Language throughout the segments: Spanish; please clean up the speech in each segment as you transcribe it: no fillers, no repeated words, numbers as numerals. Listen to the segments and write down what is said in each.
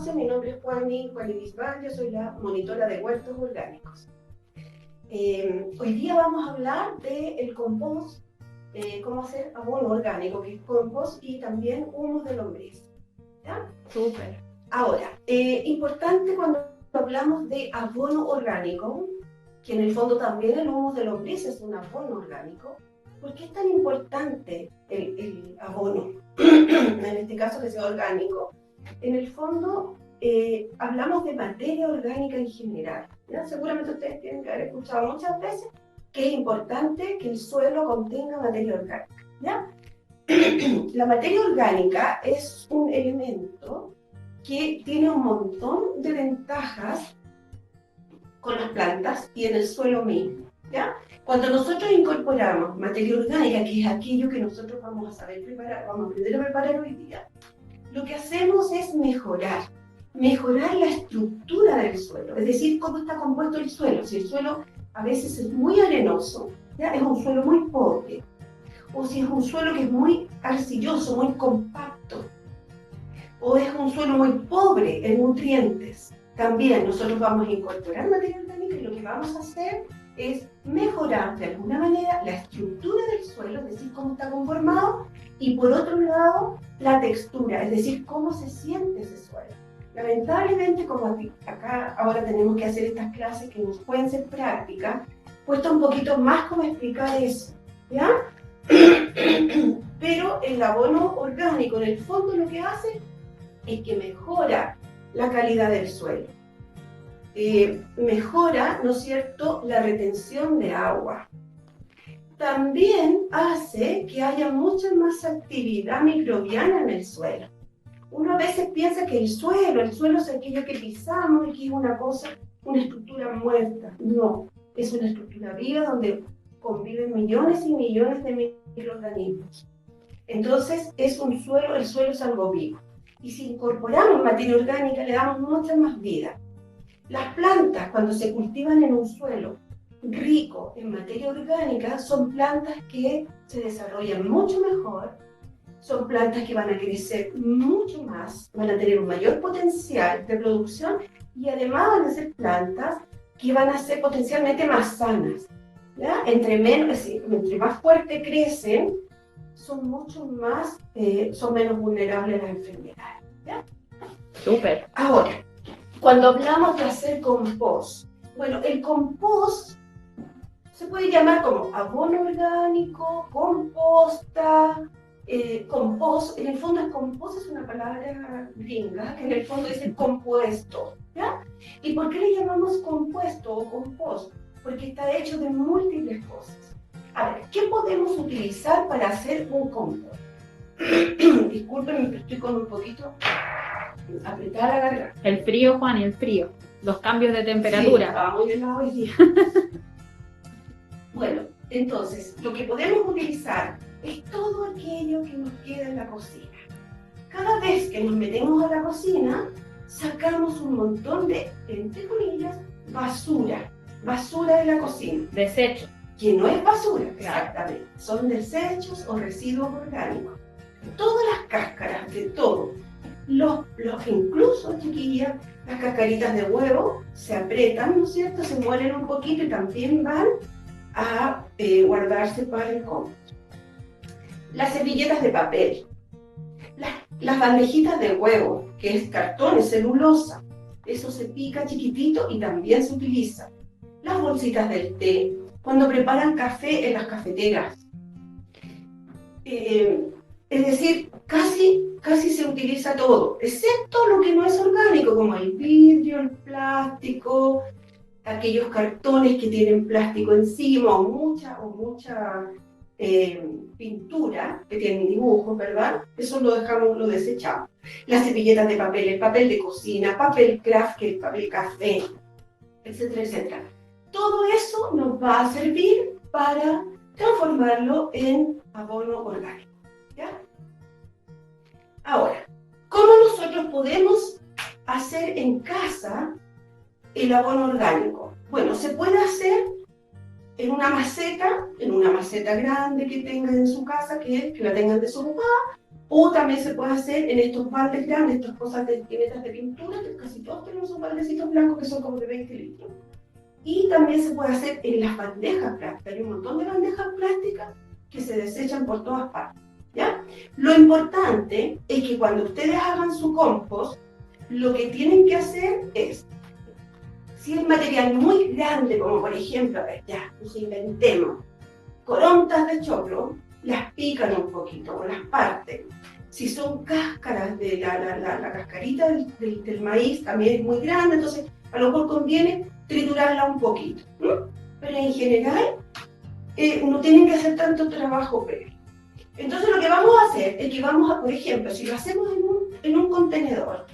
conoce, mi nombre es Juani Bisbal, yo soy la monitora de huertos orgánicos. Hoy día vamos a hablar del compost, cómo hacer abono orgánico, que es compost, y también humus de lombriz. ¿Ya? Súper. Ahora, importante cuando hablamos de abono orgánico, que en el fondo también el humus de lombriz es un abono orgánico. ¿Por qué es tan importante el abono? En este caso que sea orgánico. En el fondo, hablamos de materia orgánica en general, ¿ya? Seguramente ustedes tienen que haber escuchado muchas veces que es importante que el suelo contenga materia orgánica, ¿ya? La materia orgánica es un elemento que tiene un montón de ventajas con las plantas y en el suelo mismo, ¿ya? Cuando nosotros incorporamos materia orgánica, que es aquello que nosotros vamos a saber preparar, vamos a aprender a preparar hoy día, lo que hacemos es mejorar la estructura del suelo, es decir, cómo está compuesto el suelo. Si el suelo a veces es muy arenoso, ¿ya? Es un suelo muy pobre, o si es un suelo que es muy arcilloso, muy compacto, o es un suelo muy pobre en nutrientes, también nosotros vamos a incorporar materia orgánica y lo que vamos a hacer es mejorar de alguna manera la estructura del suelo, es decir, cómo está conformado, y por otro lado, la textura, es decir, cómo se siente ese suelo. Lamentablemente, como acá ahora tenemos que hacer estas clases que nos pueden ser prácticas, cuesta un poquito más cómo explicar eso, ¿ya? Pero el abono orgánico, en el fondo, lo que hace es que mejora la calidad del suelo. Mejora, ¿no es cierto?, la retención de agua. También hace que haya mucha más actividad microbiana en el suelo. Uno a veces piensa que el suelo es aquello que pisamos y que es una cosa, una estructura muerta. No, es una estructura viva donde conviven millones y millones de microorganismos. Entonces, el suelo es algo vivo. Y si incorporamos materia orgánica, le damos mucha más vida. Las plantas, cuando se cultivan en un suelo rico en materia orgánica, son plantas que se desarrollan mucho mejor, son plantas que van a crecer mucho más, van a tener un mayor potencial de producción y además van a ser plantas que van a ser potencialmente más sanas, ¿ya? Entre más fuerte crecen, son menos vulnerables a las enfermedades, ¿ya? Súper. Ahora, cuando hablamos de hacer compost, bueno, el compost se puede llamar como abono orgánico, composta, compost. En el fondo compost es una palabra gringa que en el fondo dice compuesto, ¿ya? ¿Y por qué le llamamos compuesto o compost? Porque está hecho de múltiples cosas. A ver, ¿qué podemos utilizar para hacer un compost? Disculpen, estoy con un poquito apretada la garganta. El frío, Juan, el frío. Los cambios de temperatura. Sí, estaba muy helado hoy día. Bueno, entonces, lo que podemos utilizar es todo aquello que nos queda en la cocina. Cada vez que nos metemos a la cocina, sacamos un montón de, entre comillas, basura de la cocina. Desecho. Que no es basura, exactamente. Son desechos o residuos orgánicos. Todas las cáscaras de todo. Incluso, chiquillas, las cascaritas de huevo se aprietan, ¿no es cierto? Se muelen un poquito y también van a guardarse para el compost. Las servilletas de papel, las bandejitas de huevo, que es cartón, es celulosa, eso se pica chiquitito y también se utiliza. Las bolsitas del té, cuando preparan café en las cafeteras. Es decir, casi se utiliza todo, excepto lo que no es orgánico, como el vidrio, el plástico, aquellos cartones que tienen plástico encima o mucha pintura que tienen dibujos, ¿verdad? Eso lo desechamos. Las servilletas de papel, el papel de cocina, papel craft, que es papel café, etcétera, etcétera. Todo eso nos va a servir para transformarlo en abono orgánico, ¿ya? Ahora, ¿cómo nosotros podemos hacer en casa el abono orgánico? Bueno, se puede hacer en una maceta grande que tengan en su casa, que la tengan desocupada, O también se puede hacer en estos baldes grandes, estas cosas de etiquetas de pintura, que casi todos tenemos un baldecitos blancos que son como de 20 litros. Y también se puede hacer en las bandejas plásticas. Hay un montón de bandejas plásticas que se desechan por todas partes, ¿ya? Lo importante es que cuando ustedes hagan su compost, lo que tienen que hacer es, si es material muy grande, como por ejemplo, a ver, ya, nos inventemos, corontas de choclo, las pican un poquito o las parten. Si son cáscaras de la cascarita del maíz, también es muy grande, entonces a lo mejor conviene triturarla un poquito. Pero en general no tienen que hacer tanto trabajo previo. Entonces lo que vamos a hacer es que vamos a, por ejemplo, si lo hacemos en un contenedor,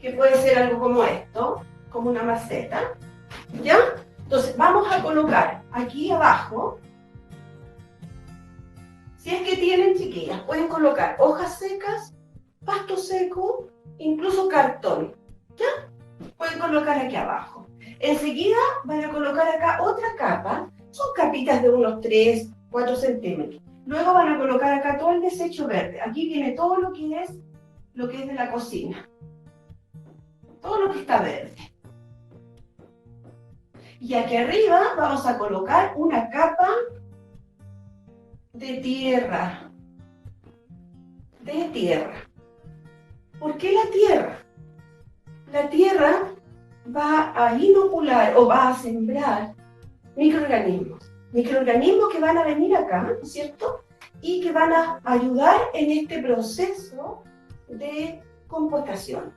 que puede ser algo como esto, como una maceta, ¿ya? Entonces vamos a colocar aquí abajo, si es que tienen, chiquillas, pueden colocar hojas secas, pasto seco, incluso cartón, ¿ya? Pueden colocar aquí abajo. Enseguida van a colocar acá otra capa, son capitas de unos 3, 4 centímetros. Luego van a colocar acá todo el desecho verde. Aquí viene todo lo que es de la cocina. Todo lo que está verde. Y aquí arriba vamos a colocar una capa de tierra. De tierra. ¿Por qué la tierra? La tierra va a inocular o va a sembrar microorganismos. Microorganismos que van a venir acá, ¿no es cierto? Y que van a ayudar en este proceso de compostación.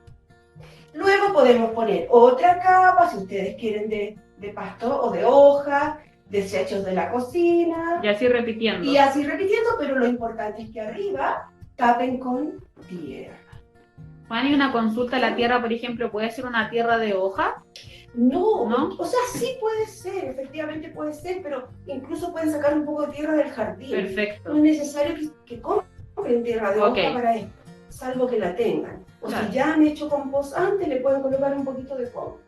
Luego podemos poner otra capa, si ustedes quieren, de pasto o de hoja, desechos de la cocina. Y así repitiendo. Y así repitiendo, pero lo importante es que arriba tapen con tierra. Juan, y una consulta, ¿la tierra, por ejemplo, puede ser una tierra de hoja? No, ¿No? O sea, sí puede ser, efectivamente puede ser, pero incluso pueden sacar un poco de tierra del jardín. Perfecto. No es necesario que compren tierra de hoja para esto, salvo que la tengan. O claro. Si ya han hecho compost antes, le pueden colocar un poquito de compost.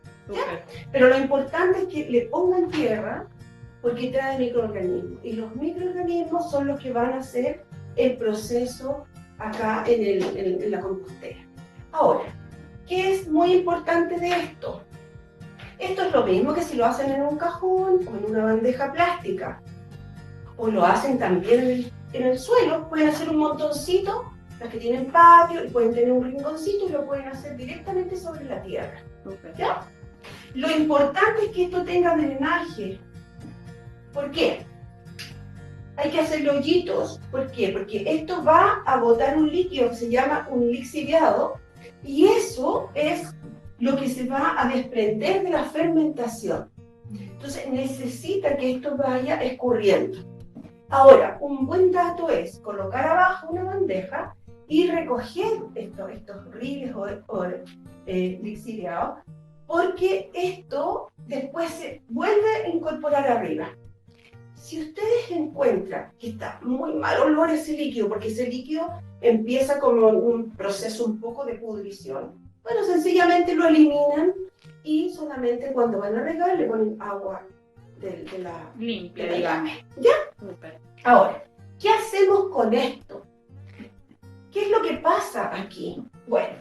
Pero lo importante es que le pongan tierra porque trae microorganismos. Y los microorganismos son los que van a hacer el proceso acá en la compostera. Ahora, ¿qué es muy importante de esto? Esto es lo mismo que si lo hacen en un cajón o en una bandeja plástica. O lo hacen también en el suelo. Pueden hacer un montoncito, las que tienen patio, y pueden tener un rinconcito y lo pueden hacer directamente sobre la tierra. ¿Ya? Lo importante es que esto tenga drenaje. ¿Por qué? Hay que hacerle hoyitos. ¿Por qué? Porque esto va a botar un líquido que se llama un lixiviado, y eso es lo que se va a desprender de la fermentación. Entonces necesita que esto vaya escurriendo. Ahora, un buen dato es colocar abajo una bandeja y recoger estos riles o lixiviados, porque esto después se vuelve a incorporar arriba. Si ustedes encuentran que está muy mal olor ese líquido, porque ese líquido empieza como un proceso un poco de pudrición, bueno, sencillamente lo eliminan y solamente cuando van a regar le ponen agua de la limpia, digamos. ¿Ya? Super. Ahora, ¿qué hacemos con esto? ¿Qué es lo que pasa aquí? Bueno,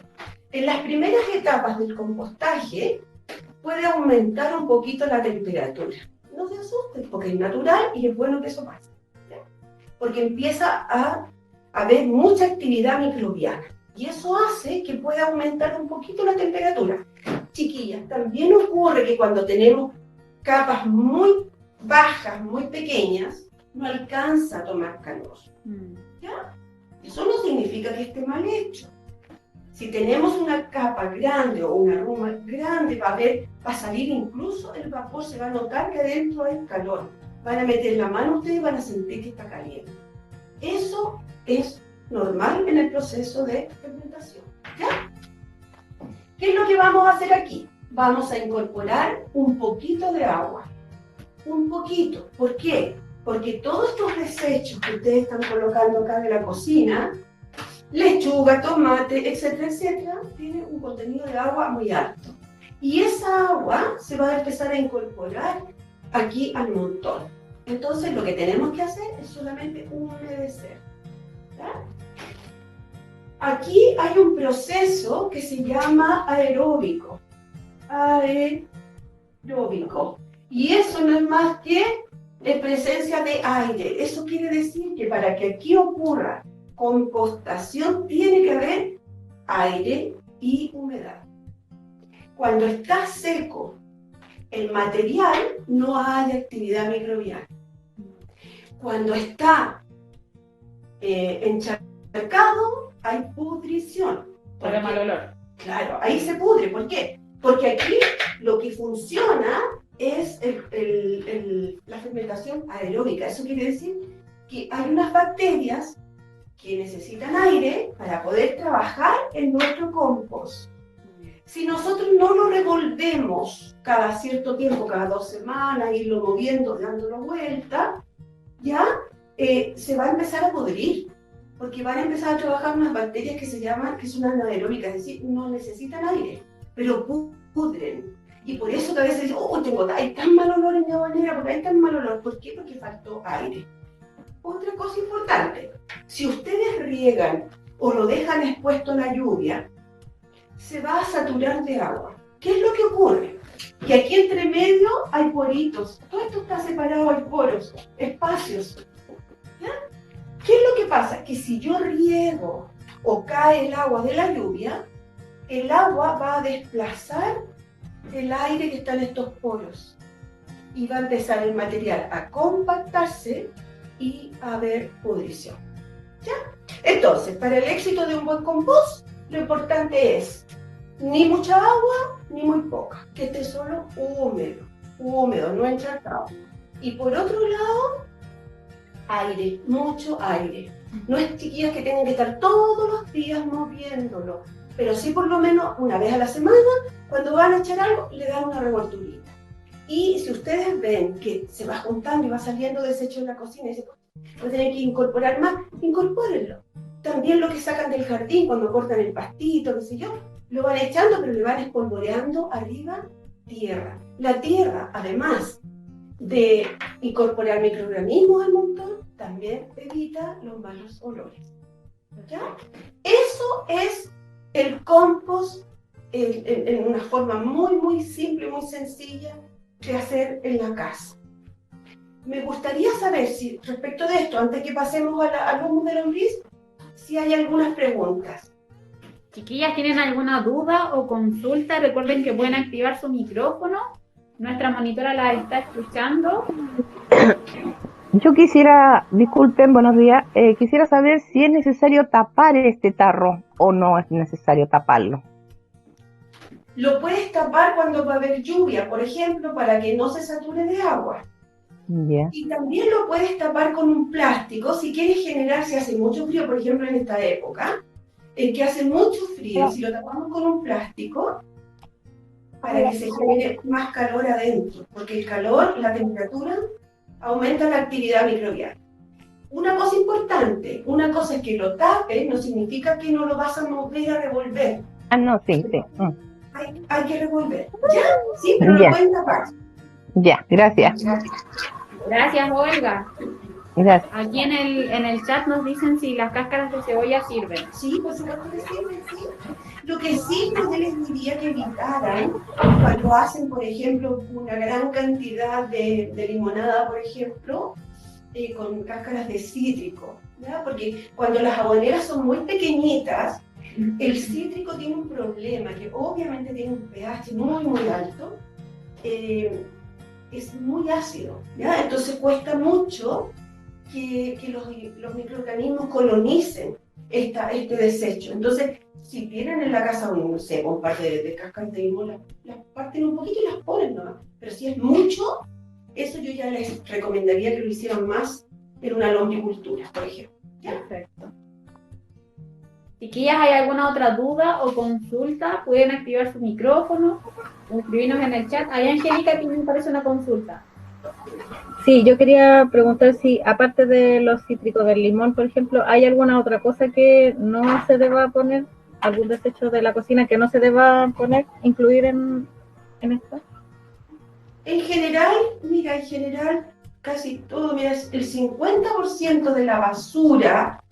en las primeras etapas del compostaje puede aumentar un poquito la temperatura. No se asusten, porque es natural y es bueno que eso pase, ¿ya? Porque empieza a haber mucha actividad microbiana y eso hace que pueda aumentar un poquito la temperatura. Chiquillas, también ocurre que cuando tenemos capas muy bajas, muy pequeñas, no alcanza a tomar calor, ¿ya? Eso no significa que esté mal hecho. Si tenemos una capa grande o una ruma grande, va a salir incluso el vapor, se va a notar que adentro hay calor. Van a meter la mano ustedes y van a sentir que está caliente. Eso es normal en el proceso de fermentación, ¿ya? ¿Qué es lo que vamos a hacer aquí? Vamos a incorporar un poquito de agua. Un poquito. ¿Por qué? Porque todos estos desechos que ustedes están colocando acá de la cocina, lechuga, tomate, etcétera, etcétera, tiene un contenido de agua muy alto. Y esa agua se va a empezar a incorporar aquí al montón. Entonces lo que tenemos que hacer es solamente humedecer, ¿ya? Aquí hay un proceso que se llama aeróbico. Aeróbico. Y eso no es más que presencia de aire. Eso quiere decir que para que aquí ocurra compostación tiene que haber aire y humedad. Cuando está seco el material, no hay actividad microbiana. Cuando está encharcado, hay pudrición. Por el mal olor. Claro, ahí se pudre. ¿Por qué? Porque aquí lo que funciona es la fermentación aeróbica. Eso quiere decir que hay unas bacterias que necesitan aire para poder trabajar en nuestro compost. Si nosotros no lo revolvemos cada cierto tiempo, cada 2 semanas, irlo moviendo, dándolo vuelta, ya se va a empezar a pudrir, porque van a empezar a trabajar unas bacterias que se llaman, que son anaeróbicas, es decir, no necesitan aire, pero pudren. Y por eso que a veces dicen, oh, hay tan mal olor en mi habanera, porque hay tan mal olor. ¿Por qué? Porque faltó aire. Otra cosa importante, si ustedes riegan o lo dejan expuesto a la lluvia, se va a saturar de agua. ¿Qué es lo que ocurre? Que aquí entre medio hay poritos, todo esto está separado, hay poros, espacios. ¿Ya? ¿Qué es lo que pasa? Que si yo riego o cae el agua de la lluvia, el agua va a desplazar el aire que está en estos poros y va a empezar el material a compactarse y a haber pudrición. ¿Ya? Entonces, para el éxito de un buen compost, lo importante es ni mucha agua ni muy poca, que esté solo húmedo, no encharcado. Y por otro lado, aire, mucho aire. No es, chiquillas, que tengan que estar todos los días moviéndolo, pero sí por lo menos una vez a la semana, cuando van a echar algo, le dan una revolturita. Y si ustedes ven que se va juntando y va saliendo desecho en la cocina, y se va a tener que incorporar más, incorpórenlo. También lo que sacan del jardín cuando cortan el pastito, qué sé yo, lo van echando, pero le van espolvoreando arriba tierra. La tierra, además de incorporar microorganismos al montón, también evita los malos olores. ¿Ya? Eso es el compost en una forma muy, muy simple, muy sencilla de hacer en la casa. Me gustaría saber si, respecto de esto, antes que pasemos al humus de lombriz, si hay algunas preguntas. Chiquillas, ¿tienen alguna duda o consulta? Recuerden que pueden activar su micrófono. Nuestra monitora la está escuchando. Yo quisiera, disculpen, buenos días, quisiera saber si es necesario tapar este tarro o no es necesario taparlo. Lo puedes tapar cuando va a haber lluvia, por ejemplo, para que no se sature de agua. Yeah. Y también lo puedes tapar con un plástico si quieres generar, si hace mucho frío, por ejemplo en esta época, en que hace mucho frío, si lo tapamos con un plástico, para que se genere más calor adentro, porque el calor, la temperatura, aumenta la actividad microbiana. Una cosa importante, una cosa es que lo tapes, no significa que no lo vas a mover a revolver. Ah, no, sí. Hay que revolver. ¿Ya? Sí, pero lo pueden tapar. Ya, gracias. Gracias, Olga. Gracias. Aquí en el chat nos dicen si las cáscaras de cebolla sirven. Sí, por supuesto que sirven, sí. Lo que sí, yo les diría que evitaran cuando hacen, por ejemplo, una gran cantidad de limonada, por ejemplo, con cáscaras de cítrico, ¿ya? Porque cuando las habaneras son muy pequeñitas, el cítrico tiene un problema, que obviamente tiene un pH muy, muy alto, es muy ácido, ¿ya? Entonces cuesta mucho que los microorganismos colonicen este desecho. Entonces, si tienen en la casa, no sé, un par de cáscaras de limón, las parten un poquito y las ponen nomás. Pero si es mucho, eso yo ya les recomendaría que lo hicieran más en una lombricultura, por ejemplo. ¿Ya? Perfecto. Chiquillas, ¿hay alguna otra duda o consulta? Pueden activar su micrófono o escribirnos en el chat. Ahí, Angélica, que me parece una consulta. Sí, yo quería preguntar si, aparte de los cítricos del limón, por ejemplo, ¿hay alguna otra cosa que no se deba poner? ¿Algún desecho de la cocina que no se deba poner, incluir en esto? En general, casi todo, mira, el 50% de la basura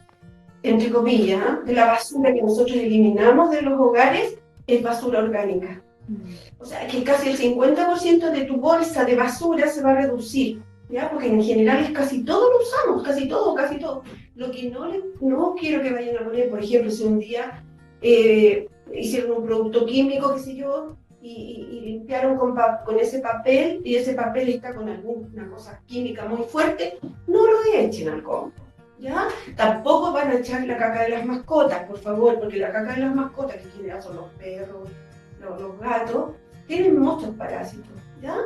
entre comillas, de la basura que nosotros eliminamos de los hogares es basura orgánica. O sea, que casi el 50% de tu bolsa de basura se va a reducir, ¿ya? Porque en general es casi todo lo usamos, casi todo, casi todo. Lo que no quiero que vayan a poner, por ejemplo, si un día hicieron un producto químico, qué sé yo, y limpiaron con ese papel, y ese papel está con alguna cosa química muy fuerte, no lo echen al compost, ¿ya? Tampoco van a echar la caca de las mascotas, por favor, porque la caca de las mascotas, que en general son los perros, los gatos, tienen muchos parásitos, ¿ya?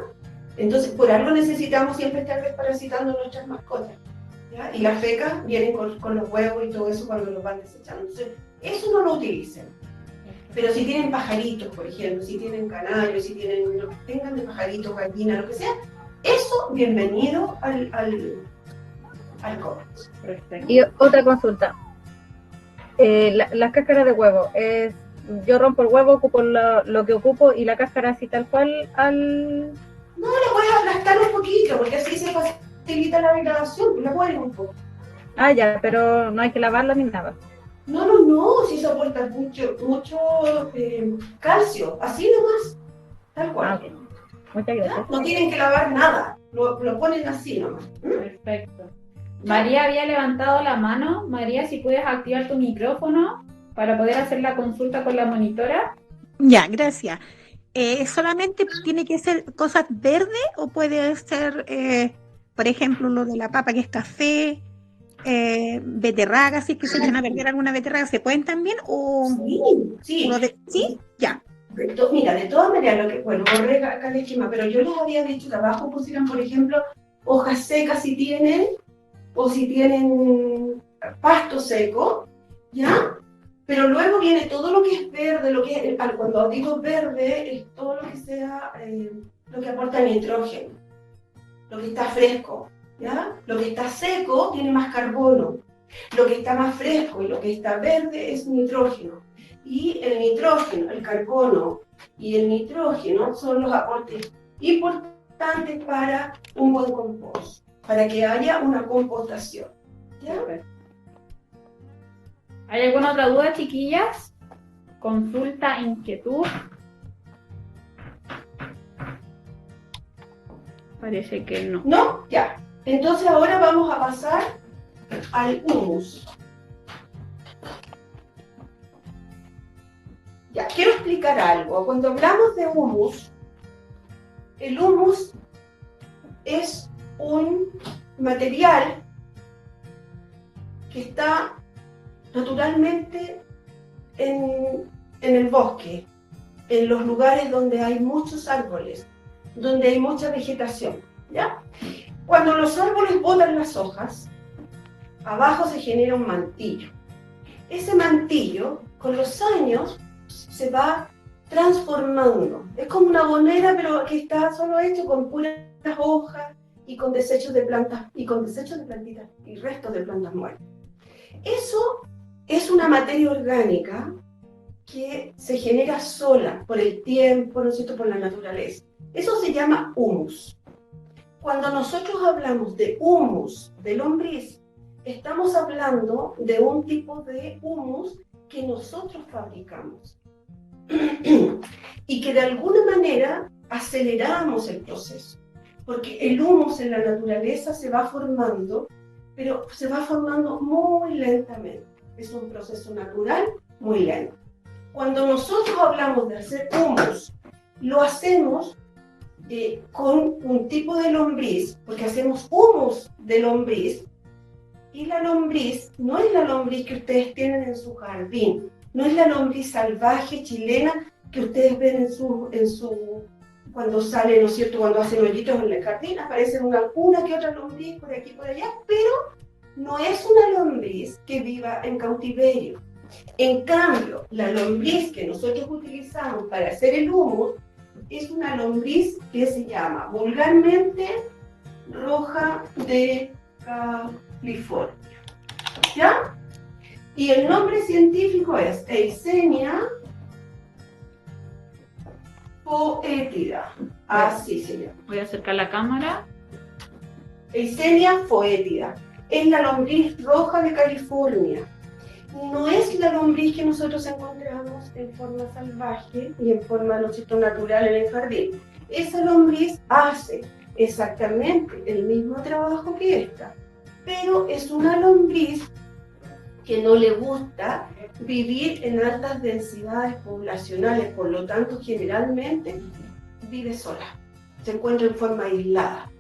Entonces, por algo necesitamos siempre estar desparasitando nuestras mascotas, ¿ya? Y las fecas vienen con los huevos y todo eso cuando los van desechando. Entonces, eso no lo utilicen. Pero si tienen pajaritos, por ejemplo, si tienen canarios, si tienen lo que tengan de pajaritos, gallina, lo que sea, eso, bienvenido al compost. Perfecto. Y otra consulta. Las cáscaras de huevo, yo rompo el huevo, ocupo lo que ocupo y la cáscara así tal cual al... No, la puedes aplastar un poquito, porque así se facilita la degradación, la mueves un poco. Ah, ya, pero no hay que lavarla ni nada. No, si eso aporta mucho calcio, así nomás, tal cual. Ah, okay. Muchas gracias. No tienen que lavar nada, lo ponen así nomás. Perfecto. María había levantado la mano. María, si puedes activar tu micrófono para poder hacer la consulta con la monitora. Ya, gracias. ¿Solamente tiene que ser cosas verdes o puede ser, por ejemplo, lo de la papa que es café, beterraga, si es que se echan a perder alguna beterraga, ¿se pueden también? O Sí. ¿Sí? Ya. Mira, de todas maneras, borré acá el esquema, pero yo les había dicho que abajo pusieran, por ejemplo, hojas secas si tienen, o si tienen pasto seco, ¿ya? Pero luego viene todo lo que es verde, cuando digo verde, es todo lo que sea, lo que aporta nitrógeno, lo que está fresco, ¿ya? Lo que está seco tiene más carbono, lo que está más fresco y lo que está verde es nitrógeno. Y el nitrógeno, el carbono y el nitrógeno son los aportes importantes para un buen compost, para que haya una compostación, ¿ya? ¿Hay alguna otra duda, chiquillas? Consulta, inquietud. Parece que no. ¿No? Ya. Entonces ahora vamos a pasar al humus. Ya, quiero explicar algo. Cuando hablamos de humus, el humus es un material que está naturalmente en el bosque, en los lugares donde hay muchos árboles, donde hay mucha vegetación, ¿ya? Cuando los árboles botan las hojas, abajo se genera un mantillo. Ese mantillo, con los años, se va transformando. Es como una bonera, pero que está solo hecho con puras hojas y con desechos de plantas, y con desechos de plantitas y restos de plantas muertas. Eso es una materia orgánica que se genera sola por el tiempo, ¿no es cierto?, por la naturaleza. Eso se llama humus. Cuando nosotros hablamos de humus de lombriz, estamos hablando de un tipo de humus que nosotros fabricamos y que de alguna manera aceleramos el proceso, porque el humus en la naturaleza se va formando, pero se va formando muy lentamente. Es un proceso natural muy lento. Cuando nosotros hablamos de hacer humus, lo hacemos con un tipo de lombriz, porque hacemos humus de lombriz, y la lombriz no es la lombriz que ustedes tienen en su jardín, no es la lombriz salvaje chilena que ustedes ven cuando sale, ¿no es cierto?, cuando hacen hoyitos en el jardín, aparecen una que otra lombriz por aquí y por allá, pero no es una lombriz que viva en cautiverio. En cambio, la lombriz que nosotros utilizamos para hacer el humus es una lombriz que se llama vulgarmente roja de California, ¿ya? Y el nombre científico es Eisenia foetida, así se llama. Voy a acercar la cámara. Eisenia foetida es la lombriz roja de California. no es la lombriz que nosotros encontramos en forma salvaje y en forma, ¿no es cierto?, natural en el jardín. Esa lombriz hace exactamente el mismo trabajo que esta, pero es una lombriz que no le gusta vivir en altas densidades poblacionales, por lo tanto generalmente vive sola, se encuentra en forma aislada.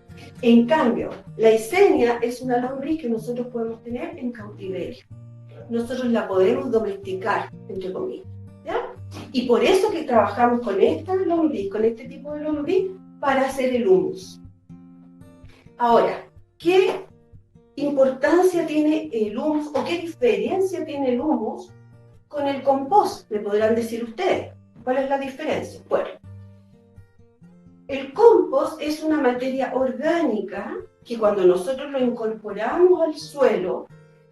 En cambio, la Eisenia es una lombriz que nosotros podemos tener en cautiverio. Nosotros la podemos domesticar, entre comillas, ¿ya? Y por eso que trabajamos con esta lombriz, con este tipo de lombriz, para hacer el humus. Ahora, ¿qué importancia tiene el humus o qué diferencia tiene el humus con el compost? Me podrán decir ustedes, ¿cuál es la diferencia? Bueno, el compost es una materia orgánica que cuando nosotros lo incorporamos al suelo,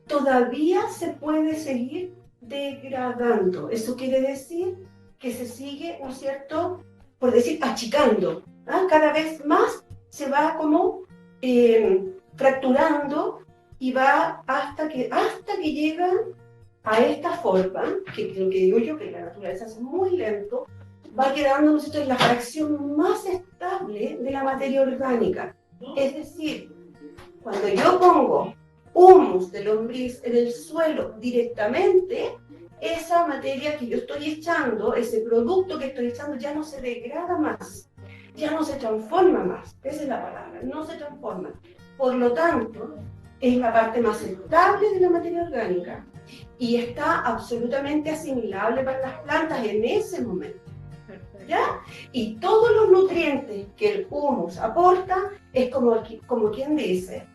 todavía se puede seguir degradando. Eso quiere decir que se sigue, ¿no es cierto?, por decir, achicando. ¿Ah? Cada vez más se va como fracturando y va hasta que llega a esta forma, que lo que digo yo, que la naturaleza es muy lento, va quedando, ¿no es cierto?, en la fracción más estable de la materia orgánica. Es decir, cuando yo pongo humus de lombriz en el suelo directamente, esa materia que yo estoy echando, ese producto que estoy echando, ya no se degrada más, ya no se transforma más. Esa es la palabra, no se transforma. Por lo tanto, es la parte más estable de la materia orgánica y está absolutamente asimilable para las plantas en ese momento. ¿Ya? Y todos los nutrientes que el humus aporta es como quien dice,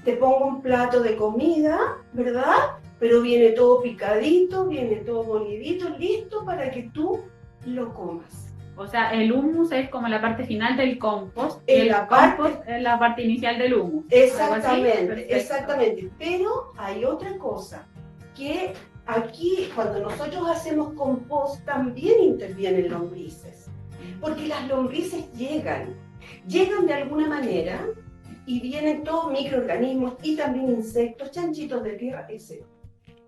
te pongo un plato de comida, ¿verdad? Pero viene todo picadito, viene todo molidito, listo para que tú lo comas. O sea, el humus es como la parte final del compost, y Es el la compost parte- es la parte inicial del humus. Exactamente, exactamente. Pero hay otra cosa, que aquí cuando nosotros hacemos compost también intervienen lombrices, porque las lombrices llegan de alguna manera y vienen todos microorganismos y también insectos, chanchitos de tierra, etc.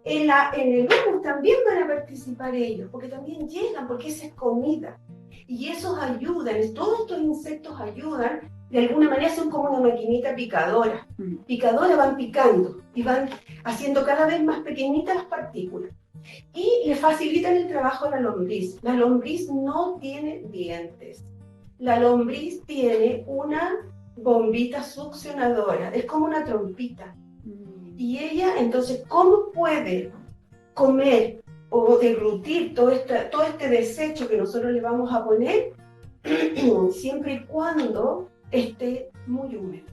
En el humus también van a participar ellos, porque también llegan, porque esa es comida. Y esos ayudan, todos estos insectos ayudan, de alguna manera son como una maquinita picadora. Picadora, van picando y van haciendo cada vez más pequeñitas las partículas. Y le facilitan el trabajo a la lombriz. La lombriz no tiene dientes. La lombriz tiene una bombita succionadora, es como una trompita. Y ella, entonces, ¿cómo puede comer o deglutir todo este desecho que nosotros le vamos a poner? Siempre y cuando esté muy húmedo.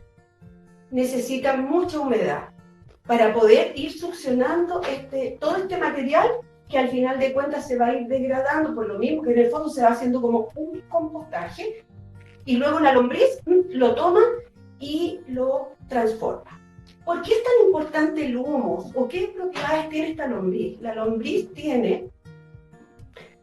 Necesita mucha humedad para poder ir succionando todo este material que al final de cuentas se va a ir degradando por lo mismo, que en el fondo se va haciendo como un compostaje, y luego la lombriz lo toma y lo transforma. ¿Por qué es tan importante el humus? ¿O qué propiedades tiene esta lombriz? La lombriz tiene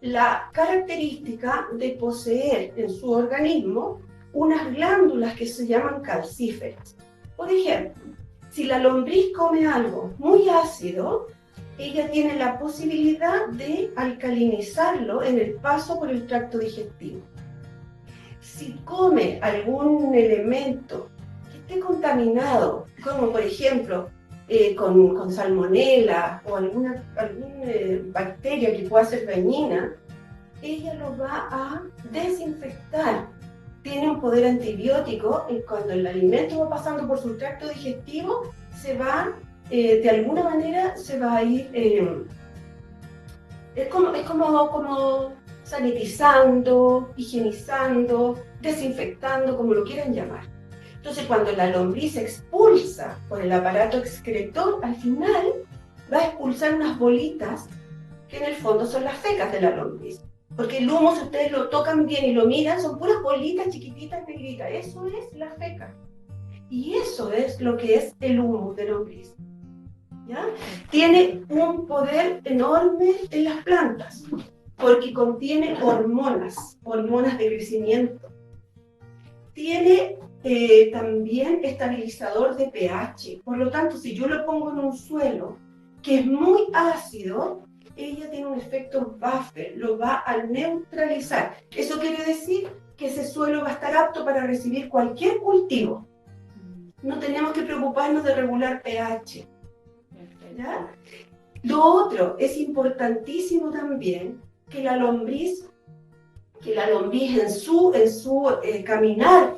la característica de poseer en su organismo unas glándulas que se llaman calcíferas. Por ejemplo, si la lombriz come algo muy ácido, ella tiene la posibilidad de alcalinizarlo en el paso por el tracto digestivo. Si come algún elemento que esté contaminado, como por ejemplo con salmonela o alguna bacteria que pueda ser dañina, ella lo va a desinfectar. Tiene un poder antibiótico y cuando el alimento va pasando por su tracto digestivo, se va, de alguna manera, se va a ir, es como sanitizando, higienizando, desinfectando, como lo quieran llamar. Entonces, cuando la lombriz se expulsa por el aparato excretor, al final va a expulsar unas bolitas que en el fondo son las fecas de la lombriz. Porque el humo, si ustedes lo tocan bien y lo miran, son puras bolitas chiquititas, negritas. Eso es la feca. Y eso es lo que es el humo de lombriz. ¿Ya? Tiene un poder enorme en las plantas, porque contiene hormonas de crecimiento. Tiene también estabilizador de pH. Por lo tanto, si yo lo pongo en un suelo que es muy ácido, ella tiene un efecto buffer, lo va a neutralizar. Eso quiere decir que ese suelo va a estar apto para recibir cualquier cultivo. No tenemos que preocuparnos de regular pH. ¿Ya? Lo otro, es importantísimo también que la lombriz en su caminar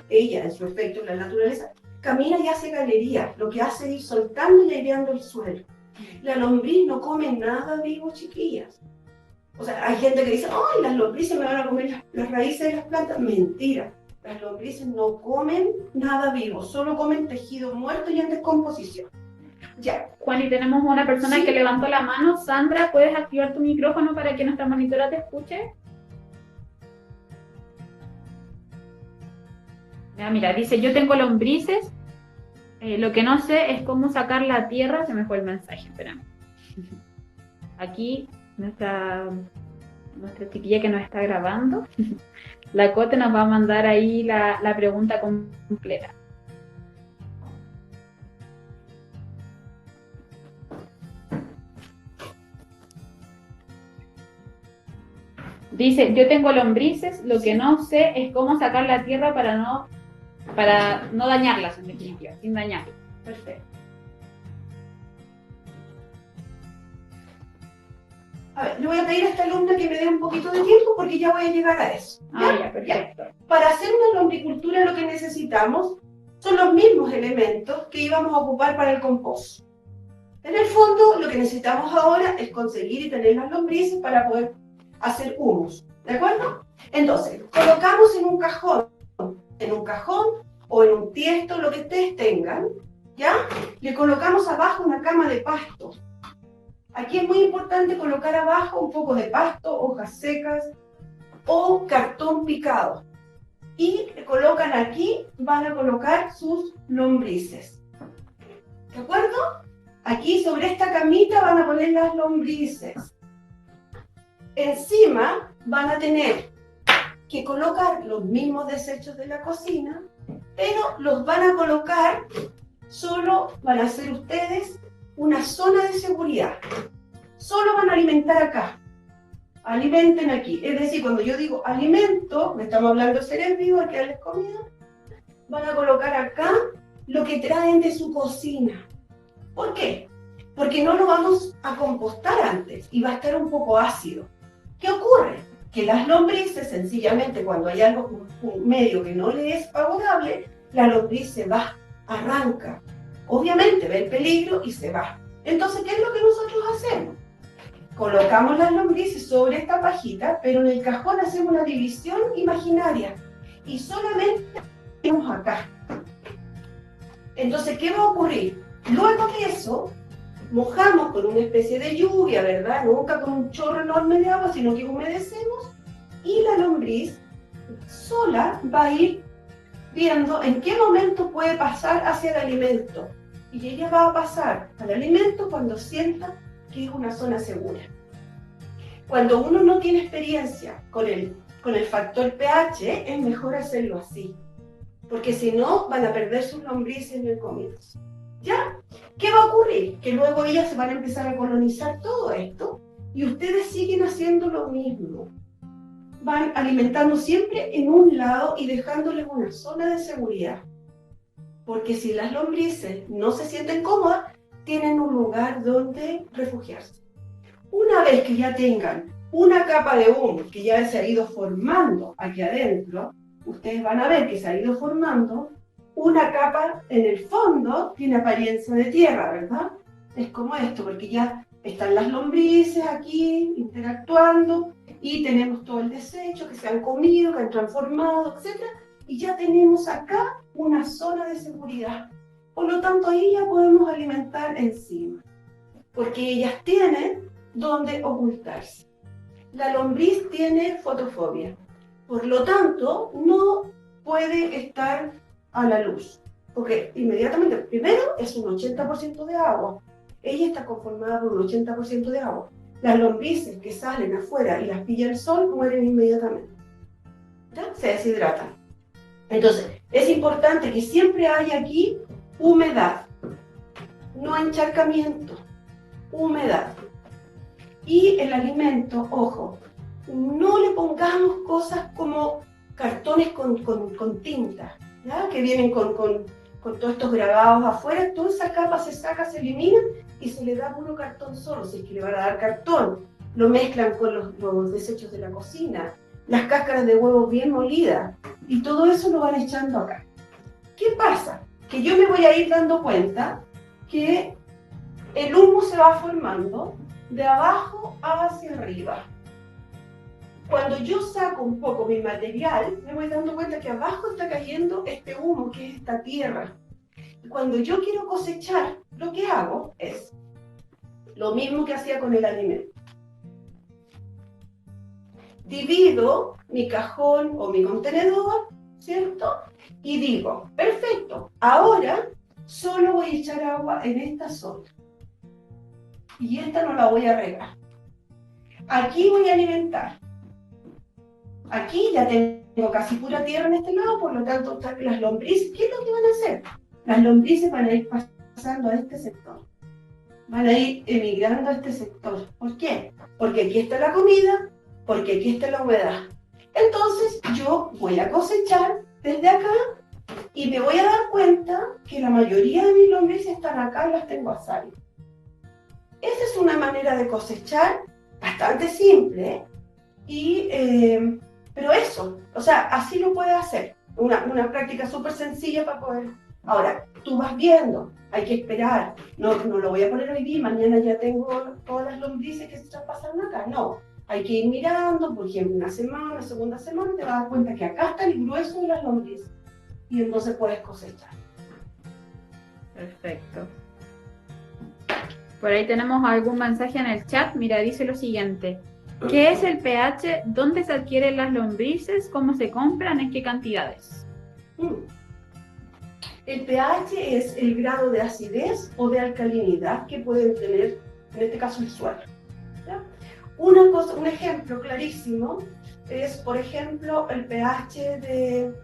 ella, en su efecto en la naturaleza, camina y hace galería, lo que hace es ir soltando y aireando el suelo. La lombriz no come nada vivo, chiquillas. O sea, hay gente que dice, ¡ay, las lombrices me van a comer las raíces de las plantas! Mentira. Las lombrices no comen nada vivo, solo comen tejido muerto y en descomposición. Ya. Juan, y tenemos una persona Sí. que levantó la mano. Sandra, ¿puedes activar tu micrófono para que nuestra monitora te escuche? Ya, mira, dice, yo tengo lombrices, lo que no sé es cómo sacar la tierra. Se me fue el mensaje, espérame. Aquí nuestra chiquilla que nos está grabando, la Cote, nos va a mandar ahí la pregunta completa. Dice, yo tengo lombrices, lo que no sé es cómo sacar la tierra para no dañarlas, en definitiva, sin dañarlas. Perfecto. A ver, le voy a pedir a esta alumna que me dé un poquito de tiempo porque ya voy a llegar a eso. Ah, ya, perfecto. Para hacer una lombricultura lo que necesitamos son los mismos elementos que íbamos a ocupar para el compost. En el fondo, lo que necesitamos ahora es conseguir y tener las lombrices para poder hacer humus, ¿de acuerdo? Entonces, colocamos en un cajón o en un tiesto, lo que ustedes tengan, ¿ya? Le colocamos abajo una cama de pasto. Aquí es muy importante colocar abajo un poco de pasto, hojas secas o cartón picado. Y le colocan aquí, van a colocar sus lombrices. ¿De acuerdo? Aquí sobre esta camita van a poner las lombrices. Encima van a tener que colocar los mismos desechos de la cocina, pero los van a colocar, solo van a hacer ustedes una zona de seguridad. Solo van a alimentar acá. Alimenten aquí. Es decir, cuando yo digo alimento, me estamos hablando de seres vivos, hay que darles comida, van a colocar acá lo que traen de su cocina. ¿Por qué? Porque no lo vamos a compostar antes y va a estar un poco ácido. ¿Qué ocurre? Que las lombrices, sencillamente, cuando hay algo, un medio que no le es favorable, la lombriz se va, arranca. Obviamente ve el peligro y se va. Entonces, ¿qué es lo que nosotros hacemos? Colocamos las lombrices sobre esta pajita, pero en el cajón hacemos una división imaginaria y solamente tenemos acá. Entonces, ¿qué va a ocurrir? Luego de eso, mojamos con una especie de lluvia, ¿verdad? Nunca con un chorro enorme de agua, sino que humedecemos y la lombriz sola va a ir viendo en qué momento puede pasar hacia el alimento. Y ella va a pasar al alimento cuando sienta que es una zona segura. Cuando uno no tiene experiencia con el factor pH, es mejor hacerlo así, porque si no van a perder sus lombrices en el comienzo. ¿Ya? ¿Qué va a ocurrir? Que luego ellas se van a empezar a colonizar todo esto y ustedes siguen haciendo lo mismo. Van alimentando siempre en un lado y dejándoles una zona de seguridad. Porque si las lombrices no se sienten cómodas, tienen un lugar donde refugiarse. Una vez que ya tengan una capa de humus que ya se ha ido formando aquí adentro, ustedes van a ver que se ha ido formando una capa en el fondo, tiene apariencia de tierra, ¿verdad? Es como esto, porque ya están las lombrices aquí interactuando y tenemos todo el desecho que se han comido, que han transformado, etc. Y ya tenemos acá una zona de seguridad. Por lo tanto, ahí ya podemos alimentar encima, porque ellas tienen donde ocultarse. La lombriz tiene fotofobia, por lo tanto, no puede estar a la luz, porque inmediatamente, primero, es un 80% de agua. Ella está conformada por un 80% de agua. Las lombrices que salen afuera y las pilla el sol mueren inmediatamente. ¿Ya? Se deshidratan. Entonces, es importante que siempre haya aquí humedad. no encharcamiento, humedad. Y el alimento, ojo, no le pongamos cosas como cartones con tinta, ¿ya? Que vienen con todos estos grabados afuera. Toda esa capa se saca, se elimina y se le da puro cartón solo, si es que le van a dar cartón. Lo mezclan con los desechos de la cocina, las cáscaras de huevo bien molidas, y todo eso lo van echando acá. ¿Qué pasa? Que yo me voy a ir dando cuenta que el humo se va formando de abajo hacia arriba. Cuando yo saco un poco mi material, me voy dando cuenta que abajo está cayendo este humo, que es esta tierra. Y cuando yo quiero cosechar, lo que hago es lo mismo que hacía con el alimento. Divido mi cajón o mi contenedor, ¿cierto? Y digo, perfecto, ahora solo voy a echar agua en esta zona. Y esta no la voy a regar. Aquí voy a alimentar. Aquí ya tengo casi pura tierra en este lado, por lo tanto, las lombrices, ¿qué es lo que van a hacer? Las lombrices van a ir pasando a este sector. Van a ir emigrando a este sector. ¿Por qué? Porque aquí está la comida, porque aquí está la humedad. Entonces, yo voy a cosechar desde acá y me voy a dar cuenta que la mayoría de mis lombrices están acá y las tengo a salvo. Esa es una manera de cosechar bastante simple, pero eso, o sea, así lo puedes hacer. Una práctica súper sencilla para poder. Ahora, tú vas viendo, hay que esperar. No lo voy a poner hoy día, mañana ya tengo todas las lombrices que se traspasaron acá. No, hay que ir mirando, por ejemplo, una semana, segunda semana, te vas a dar cuenta que acá está el grueso de las lombrices. Y entonces puedes cosechar. Perfecto. Por ahí tenemos algún mensaje en el chat. Mira, dice lo siguiente. ¿Qué es el pH? ¿Dónde se adquieren las lombrices? ¿Cómo se compran? ¿En qué cantidades? El pH es el grado de acidez o de alcalinidad que pueden tener, en este caso, el suelo. ¿Ya? Un ejemplo clarísimo es, por ejemplo, el pH del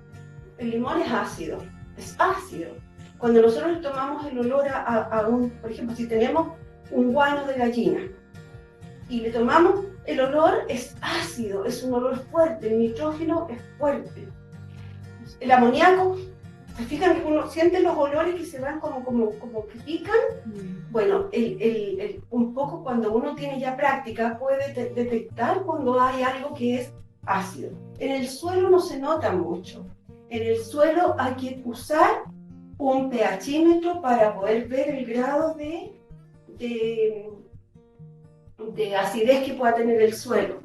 limón es ácido. Es ácido. Cuando nosotros tomamos el olor por ejemplo, si tenemos un guano de gallina y le tomamos el olor, es ácido, es un olor fuerte, el nitrógeno es fuerte. El amoníaco, ¿se fijan que uno siente los olores que se van como que pican? Bueno, un poco cuando uno tiene ya práctica puede detectar cuando hay algo que es ácido. En el suelo no se nota mucho. En el suelo hay que usar un pHímetro para poder ver el grado de acidez que pueda tener el suelo.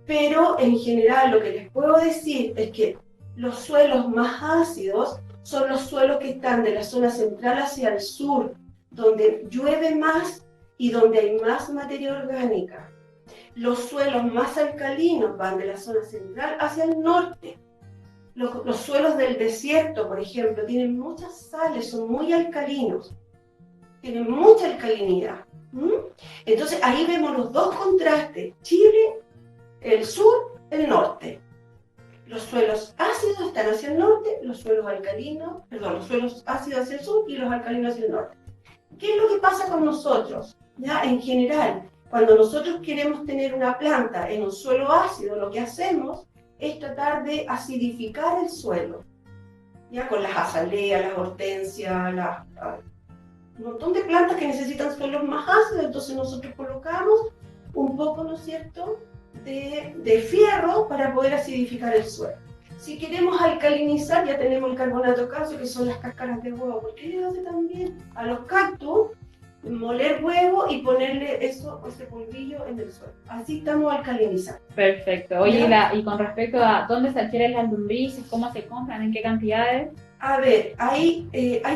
Pero en general lo que les puedo decir es que los suelos más ácidos son los suelos que están de la zona central hacia el sur, donde llueve más y donde hay más materia orgánica. Los suelos más alcalinos van de la zona central hacia el norte. Los suelos del desierto, por ejemplo, tienen muchas sales, son muy alcalinos, tienen mucha alcalinidad. Entonces ahí vemos los dos contrastes, Chile, el sur, el norte. Los suelos ácidos están hacia el norte, los suelos ácidos hacia el sur y los alcalinos hacia el norte. ¿Qué es lo que pasa con nosotros? Ya, en general, cuando nosotros queremos tener una planta en un suelo ácido, lo que hacemos es tratar de acidificar el suelo, ya con las azaleas, las hortensias, un montón de plantas que necesitan suelos más ácidos. Entonces nosotros colocamos un poco, ¿no es cierto?, de fierro para poder acidificar el suelo. Si queremos alcalinizar, ya tenemos el carbonato de calcio, que son las cáscaras de huevo, porque le hace también a los cactus moler huevo y ponerle ese polvillo en el suelo. Así estamos alcalinizando. Perfecto. Oye, y con respecto a dónde se adquieren las lombrices, cómo se compran, en qué cantidades. A ver, hay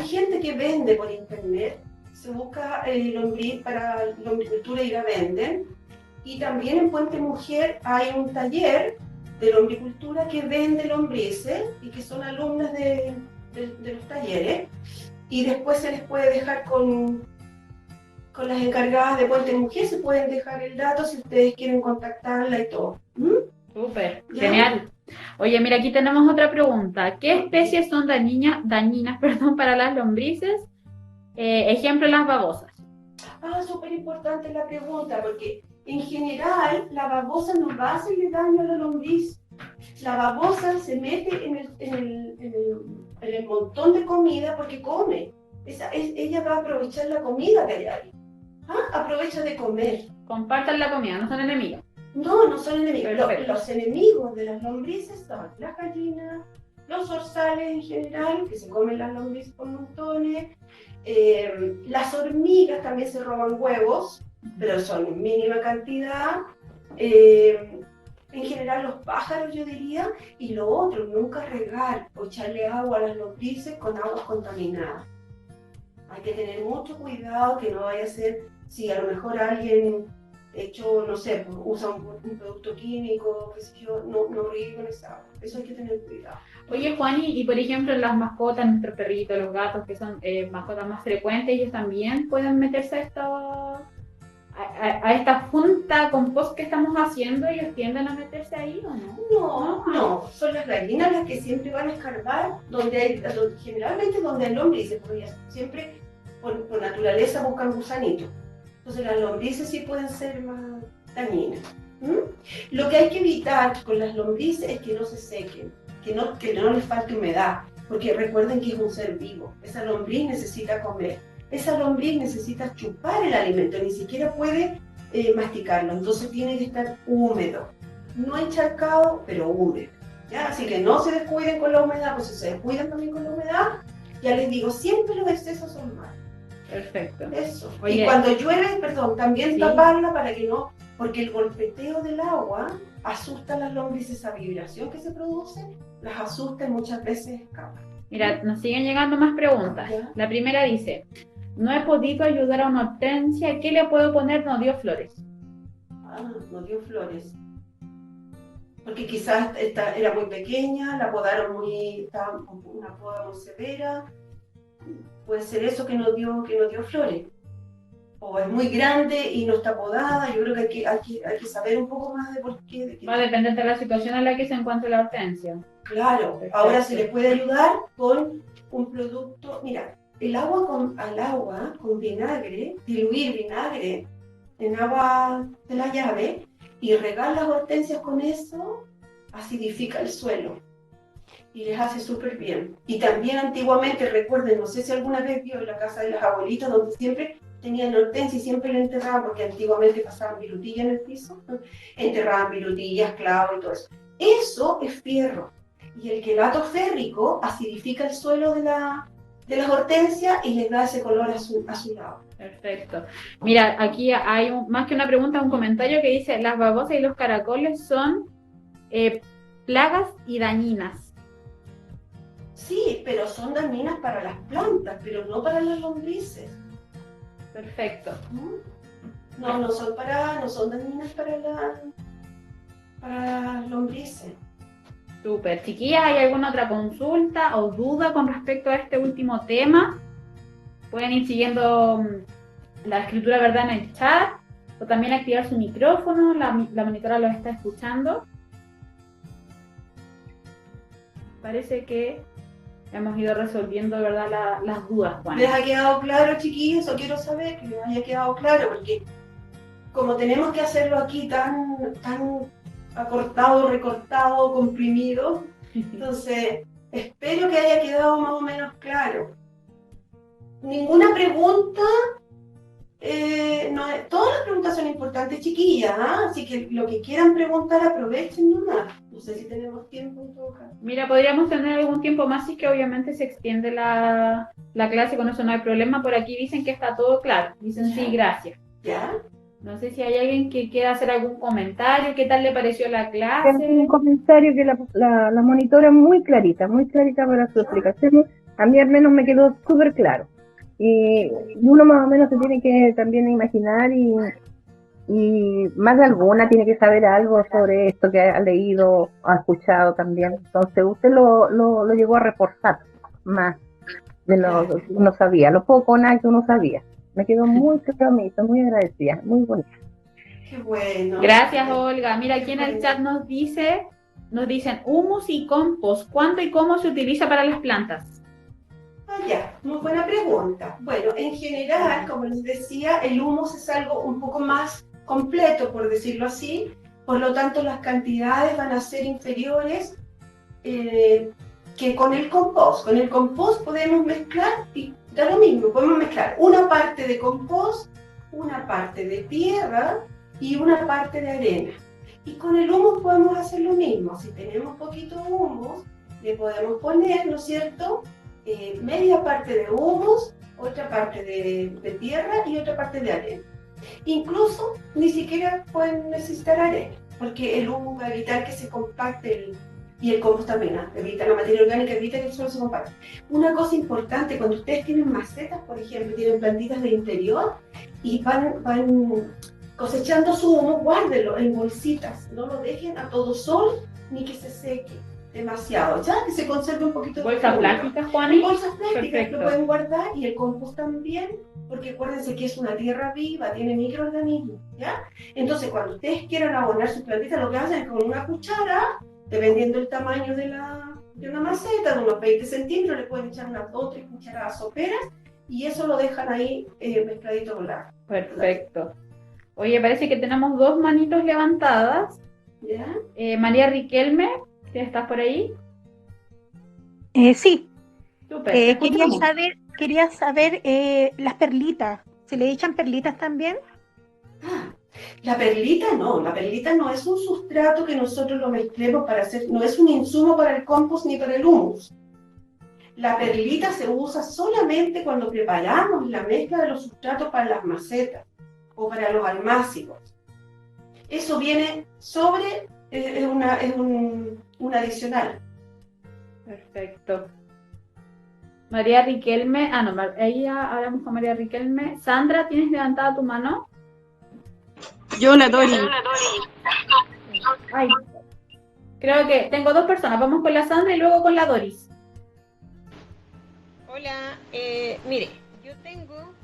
gente que vende por internet, se busca lombriz para lombricultura y la venden. Y también en Puente Mujer hay un taller de lombricultura que vende lombrices y que son alumnas de los talleres. Y después se les puede dejar con las encargadas de Puente Mujer, se pueden dejar el dato si ustedes quieren contactarla y todo. Súper, genial. Oye, mira, aquí tenemos otra pregunta. ¿Qué especies son dañinas para las lombrices? Ejemplo, las babosas. Súper importante la pregunta, porque en general la babosa no va a hacerle daño a la lombriz. La babosa se mete en el montón de comida porque come. Ella va a aprovechar la comida que hay ahí. Aprovecha de comer. Compartan la comida, no son enemigos. No son enemigos. Perfecto. Los enemigos de las lombrices son las gallinas, los zorzales en general, que se comen las lombrices por montones. Las hormigas también se roban huevos, pero son en mínima cantidad. En general los pájaros, yo diría. Y lo otro, nunca regar o echarle agua a las lombrices con aguas contaminadas. Hay que tener mucho cuidado que no vaya a ser, si a lo mejor alguien hecho, no sé, usa un producto químico, qué sé yo, no riegue con esa agua. Eso hay que tener cuidado. Oye, Juani, y por ejemplo, las mascotas, nuestros perritos, los gatos, que son mascotas más frecuentes, ellos también pueden meterse a esta junta compost que estamos haciendo, ellos tienden a meterse ahí o no? No, son las gallinas las que siempre van a escarbar generalmente donde hay lombrices, porque ellas siempre por naturaleza buscan gusanitos. Entonces las lombrices sí pueden ser más dañinas. Lo que hay que evitar con las lombrices es que no se sequen, que no les falte humedad, porque recuerden que es un ser vivo. Esa lombriz necesita comer. Esa lombriz necesita chupar el alimento, ni siquiera puede masticarlo, entonces tiene que estar húmedo, no encharcado, pero húmedo, ¿ya? Así que no se descuiden con la humedad, pues si se descuidan también con la humedad, ya les digo, siempre los excesos son malos. Perfecto. Eso. Oye, y cuando llueve, también sí, taparla para que no, porque el golpeteo del agua asusta a las lombrices, esa vibración que se produce, las asusta y muchas veces escapan. mira, nos siguen llegando más preguntas. Ya. La primera dice, no he podido ayudar a una hortensia, ¿qué le puedo poner? No dio flores. No dio flores. Porque quizás era muy pequeña, la podaron estaba con una poda muy severa. Puede ser eso que no dio flores. O es muy grande y no está podada. Yo creo que hay que saber un poco más de por qué. Va a depender de la situación en la que se encuentre la hortensia. Claro, Perfecto. ahora se les puede ayudar con un producto. Mira, al agua con vinagre, diluir vinagre en agua de la llave y regar las hortensias con eso, acidifica el suelo y les hace súper bien. Y también antiguamente, recuerden, no sé si alguna vez vio en la casa de las abuelitas, donde siempre tenían hortensia y siempre la enterraban, porque antiguamente pasaban virutillas en el piso, enterraban virutillas, clavos y todo eso. Eso es fierro. Y el quelato férrico acidifica el suelo de las hortensias y les da ese color azulado. Perfecto. Mira, aquí hay más que una pregunta, un comentario que dice, las babosas y los caracoles son plagas y dañinas. Sí, pero son dañinas para las plantas, pero no para las lombrices. Perfecto. No son dañinas para las lombrices. Súper. Chiquillas, ¿hay alguna otra consulta o duda con respecto a este último tema? Pueden ir siguiendo la escritura verdad en el chat o también activar su micrófono, la monitora los está escuchando. Parece que hemos ido resolviendo, ¿verdad?, las dudas, Juan. ¿Les ha quedado claro, chiquillos? Eso quiero saber, que les haya quedado claro, porque como tenemos que hacerlo aquí tan acortado, recortado, comprimido, entonces espero que haya quedado más o menos claro. Ninguna pregunta, todas las preguntas son importantes, chiquillas, así que lo que quieran preguntar aprovechen nomás. No sé si tenemos tiempo en todo caso. Mira, podríamos tener algún tiempo más, si es que obviamente se extiende la clase, con eso no hay problema. Por aquí dicen que está todo claro, dicen sí, gracias. ¿Ya? No sé si hay alguien que quiera hacer algún comentario, ¿qué tal le pareció la Tengo clase? un comentario que la monitora muy clarita para su explicación. A mí al menos me quedó súper claro. Y uno más o menos se tiene que también imaginar y más de alguna tiene que saber algo sobre esto que ha leído, ha escuchado también. Entonces usted lo llegó a reforzar más de lo que uno sabía, lo poco o nada que uno sabía. Me quedó muy claro, muy agradecida, muy bonita. Qué bueno. Gracias, Olga. Mira, aquí en el chat nos dicen humus y compost, ¿cuánto y cómo se utiliza para las plantas? Ya, muy buena pregunta. Bueno, en general, como les decía, el humus es algo un poco más completo, por decirlo así, por lo tanto las cantidades van a ser inferiores que con el compost. Con el compost podemos mezclar, y da lo mismo, podemos mezclar una parte de compost, una parte de tierra y una parte de arena. Y con el humus podemos hacer lo mismo. Si tenemos poquito humus, le podemos poner, ¿no es cierto?, media parte de humus, otra parte de tierra y otra parte de arena. Incluso ni siquiera pueden necesitar arena, porque el humus va a evitar que se compacte y el compost también, evita la materia orgánica, evita que el suelo se compacte. Una cosa importante, cuando ustedes tienen macetas, por ejemplo, tienen plantitas de interior y van cosechando su humus, guárdenlo en bolsitas, no lo dejen a todo sol ni que se seque demasiado, ya que se conserve un poquito de ¿Bolsas plásticas, Juani? bolsas plásticas Perfecto. lo pueden guardar, y el compost también, porque acuérdense que es una tierra viva, tiene microorganismos, ¿ya? Entonces, cuando ustedes quieran abonar sus plantitas, lo que hacen es con una cuchara, dependiendo del tamaño de una maceta, de unos 20 centímetros, le pueden echar unas 2 o 3 cucharadas soperas, y eso lo dejan ahí mezcladito con la. Perfecto. Oye, parece que tenemos 2 manitos levantadas. ¿Ya? María Riquelme, ¿sí estás por ahí? Sí, Súper, te quería escuchamos. saber las perlitas. ¿Se le echan perlitas también? La perlita no es un sustrato que nosotros lo mezclemos para hacer, no es un insumo para el compost ni para el humus. La perlita se usa solamente cuando preparamos la mezcla de los sustratos para las macetas o para los almácigos. Eso viene sobre, es un adicional. Perfecto. María Riquelme, no, ahí ya hablamos con María Riquelme. Sandra, ¿tienes levantada tu mano? Yo, la Dori. Ay, creo que tengo 2 personas. Vamos con la Sandra y luego con la Doris. Hola, mire, yo tengo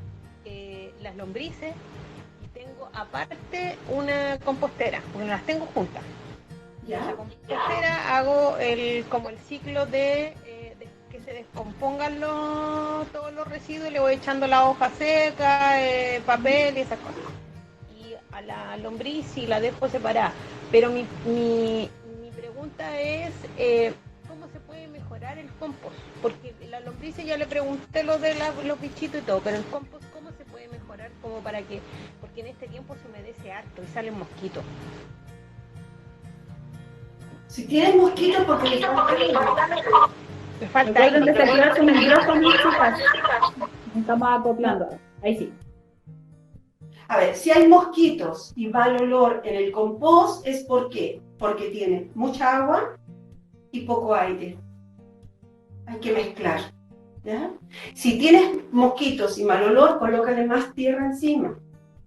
las lombrices y tengo aparte una compostera, porque las tengo juntas. ¿Ya? En la compostera hago como el ciclo de que se descompongan todos los residuos, le voy echando la hoja seca, papel y esas cosas. Y a la lombriz sí la dejo separada, pero mi pregunta es, ¿cómo se puede mejorar el compost? Porque la lombriz ya le pregunté lo de los bichitos y todo, pero el compost, ¿cómo se puede mejorar? Como para que, porque en este tiempo se humedece harto y salen mosquitos. Si tienen mosquitos, porque Me falta Recuerden aire. desactivar su micrófono, chicas. Nos estamos acoplando. Ahí sí. A ver, si hay mosquitos y mal olor en el compost, ¿es por qué? Porque tiene mucha agua y poco aire. Hay que mezclar, ¿ya? Si tienes mosquitos y mal olor, colócale más tierra encima.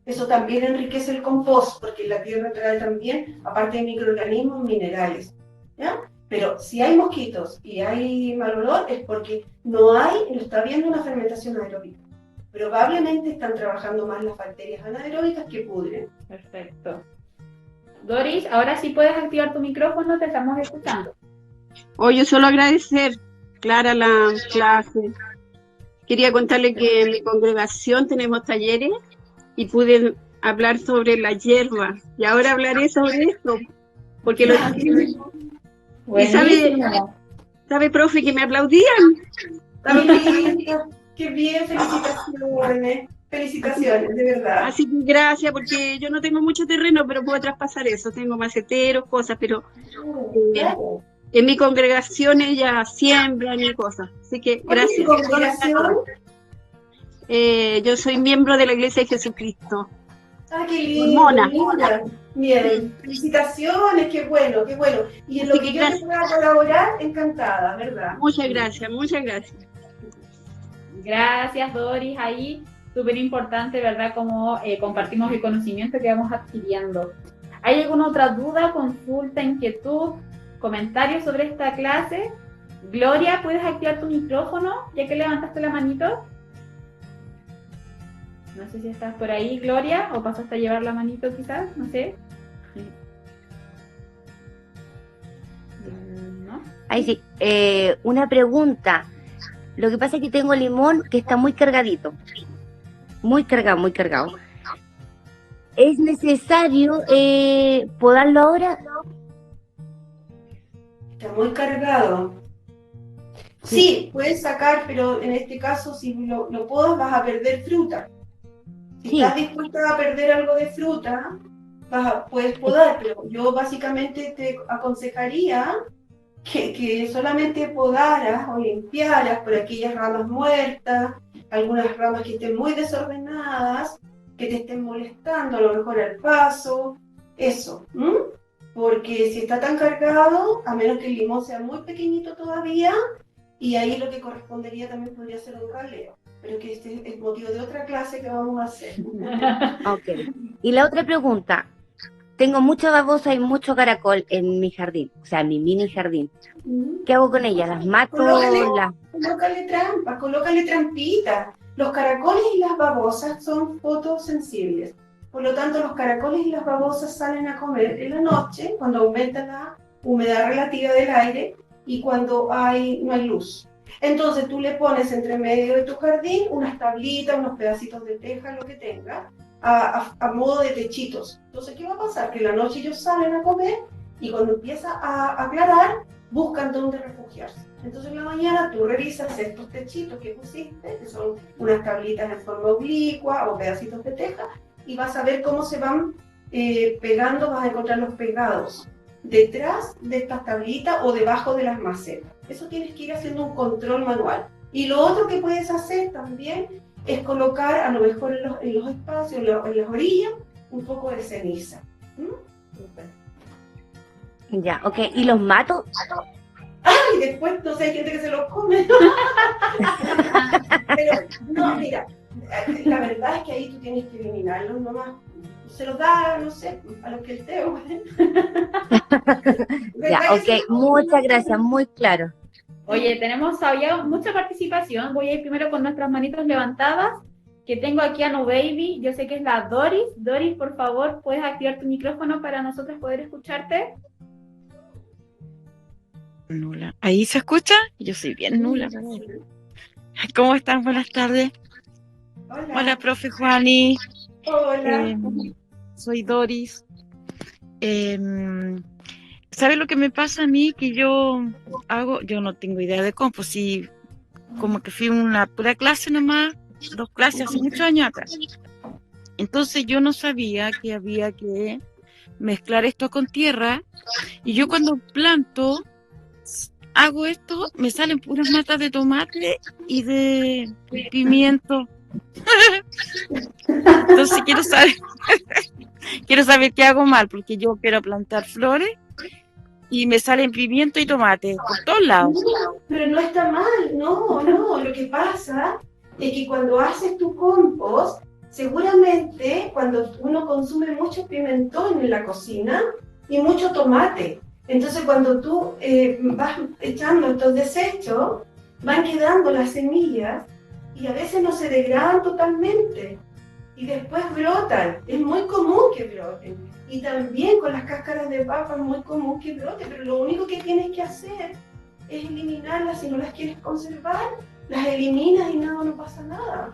Eso también enriquece el compost, porque la tierra trae también, aparte de microorganismos, minerales, ¿ya? Pero si hay mosquitos y hay mal olor, es porque no está habiendo una fermentación anaeróbica. Probablemente están trabajando más las bacterias anaeróbicas que pudren. Perfecto. Doris, ahora sí puedes activar tu micrófono, te estamos escuchando. Oye, solo agradecer, Clara, la clase. Quería contarle que en mi congregación tenemos talleres y pude hablar sobre la hierba. Y ahora hablaré sobre esto, porque lo y sabe, profe, que me aplaudían. Qué bien, felicitaciones. Felicitaciones, de verdad. Así que gracias, porque yo no tengo mucho terreno, pero puedo traspasar eso. Tengo maceteros, cosas, pero en mi congregación ellas siembran y cosas. Así que gracias. ¿Cuál es tu congregación? Yo soy miembro de la Iglesia de Jesucristo. Ah, qué lindo, linda. Bien, felicitaciones, qué bueno, qué bueno. Y en lo que yo te pueda colaborar, encantada, ¿verdad? Muchas gracias, muchas gracias. Gracias, Doris. Ahí, súper importante, ¿verdad? Cómo compartimos el conocimiento que vamos adquiriendo. ¿Hay alguna otra duda, consulta, inquietud, comentario sobre esta clase? Gloria, ¿puedes activar tu micrófono ya que levantaste la manito? No sé si estás por ahí, Gloria, o pasaste a llevar la manito quizás, no sé. ¿No? Ahí sí. Una pregunta. Lo que pasa es que tengo limón que está muy cargadito. Muy cargado, muy cargado. ¿Es necesario podarlo ahora? Está muy cargado. Sí, puedes sacar, pero en este caso, si lo podas, vas a perder fruta. Si Sí. estás dispuesta a perder algo de fruta, puedes podar, pero yo básicamente te aconsejaría que solamente podaras o limpiaras por aquellas ramas muertas, algunas ramas que estén muy desordenadas, que te estén molestando a lo mejor al paso, eso. Porque si está tan cargado, a menos que el limón sea muy pequeñito todavía, y ahí lo que correspondería también podría ser un raleo, pero que este es motivo de otra clase que vamos a hacer. Ok. Y la otra pregunta, tengo mucha babosa y mucho caracol en mi jardín, o sea, en mi mini jardín. ¿Qué hago con ellas? ¿Las mato? Colócale trampitas. Los caracoles y las babosas son fotosensibles. Por lo tanto, los caracoles y las babosas salen a comer en la noche, cuando aumenta la humedad relativa del aire y cuando no hay luz. Entonces tú le pones entre medio de tu jardín unas tablitas, unos pedacitos de teja, lo que tengas, a modo de techitos. Entonces, ¿qué va a pasar? Que en la noche ellos salen a comer y cuando empieza a aclarar, buscan dónde refugiarse. Entonces en la mañana tú revisas estos techitos que pusiste, que son unas tablitas en forma oblicua o pedacitos de teja, y vas a ver cómo se van pegando, vas a encontrar los pegados detrás de estas tablitas o debajo de las macetas. Eso tienes que ir haciendo un control manual. Y lo otro que puedes hacer también es colocar, a lo mejor en los espacios, en las orillas, un poco de ceniza. Ya, ok. ¿Y los mato? Y después, no sé, hay gente que se los come. Pero, no, mira, la verdad es que ahí tú tienes que eliminarlos nomás. Se los da, no sé, a los que el teo. Ya, ok. Muchas gracias, muy claro. Oye, tenemos todavía mucha participación. Voy a ir primero con nuestras manitos levantadas, que tengo aquí a No Baby. Yo sé que es la Doris. Doris, por favor, ¿puedes activar tu micrófono para nosotros poder escucharte? Nula. ¿Ahí se escucha? Yo soy bien nula. ¿Cómo están? Buenas tardes. Hola, profe Juani. Hola. Soy Doris. ¿Sabe lo que me pasa a mí? Que yo no tengo idea de cómo, pues sí, como que fui una pura clase nomás, 2 clases hace muchos años atrás. Entonces yo no sabía que había que mezclar esto con tierra, y yo cuando planto, hago esto, me salen puras matas de tomate y de pimiento. Entonces quiero saber qué hago mal, porque yo quiero plantar flores y me salen pimiento y tomate por todos lados. Pero no está mal, no, lo que pasa es que cuando haces tu compost, seguramente cuando uno consume mucho pimentón en la cocina y mucho tomate, entonces cuando tú vas echando estos desechos, van quedando las semillas y a veces no se degradan totalmente y después brotan. Es muy común que broten. Y también con las cáscaras de papa es muy común que broten, pero lo único que tienes que hacer es eliminarlas. Si no las quieres conservar, las eliminas y no pasa nada.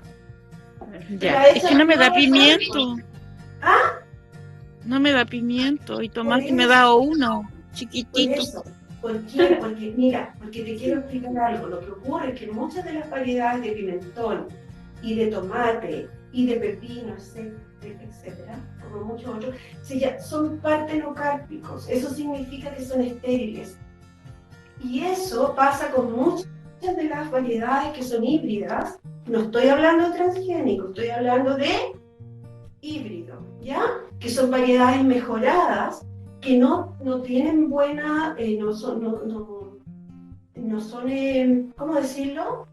Ya, es que no me da pimiento. ¿Ah? No me da pimiento y tomate me da uno, chiquitito. ¿Por qué? Porque, mira, porque te quiero explicar algo. Lo que ocurre es que muchas de las variedades de pimentón y de tomate y de pepino, etcétera, como muchos otros, son partenocárpicos. Eso significa que son estériles. Y eso pasa con muchas de las variedades que son híbridas. No estoy hablando de transgénicos, estoy hablando de híbrido, ¿ya? Que son variedades mejoradas, que no tienen buena, no son, ¿cómo decirlo?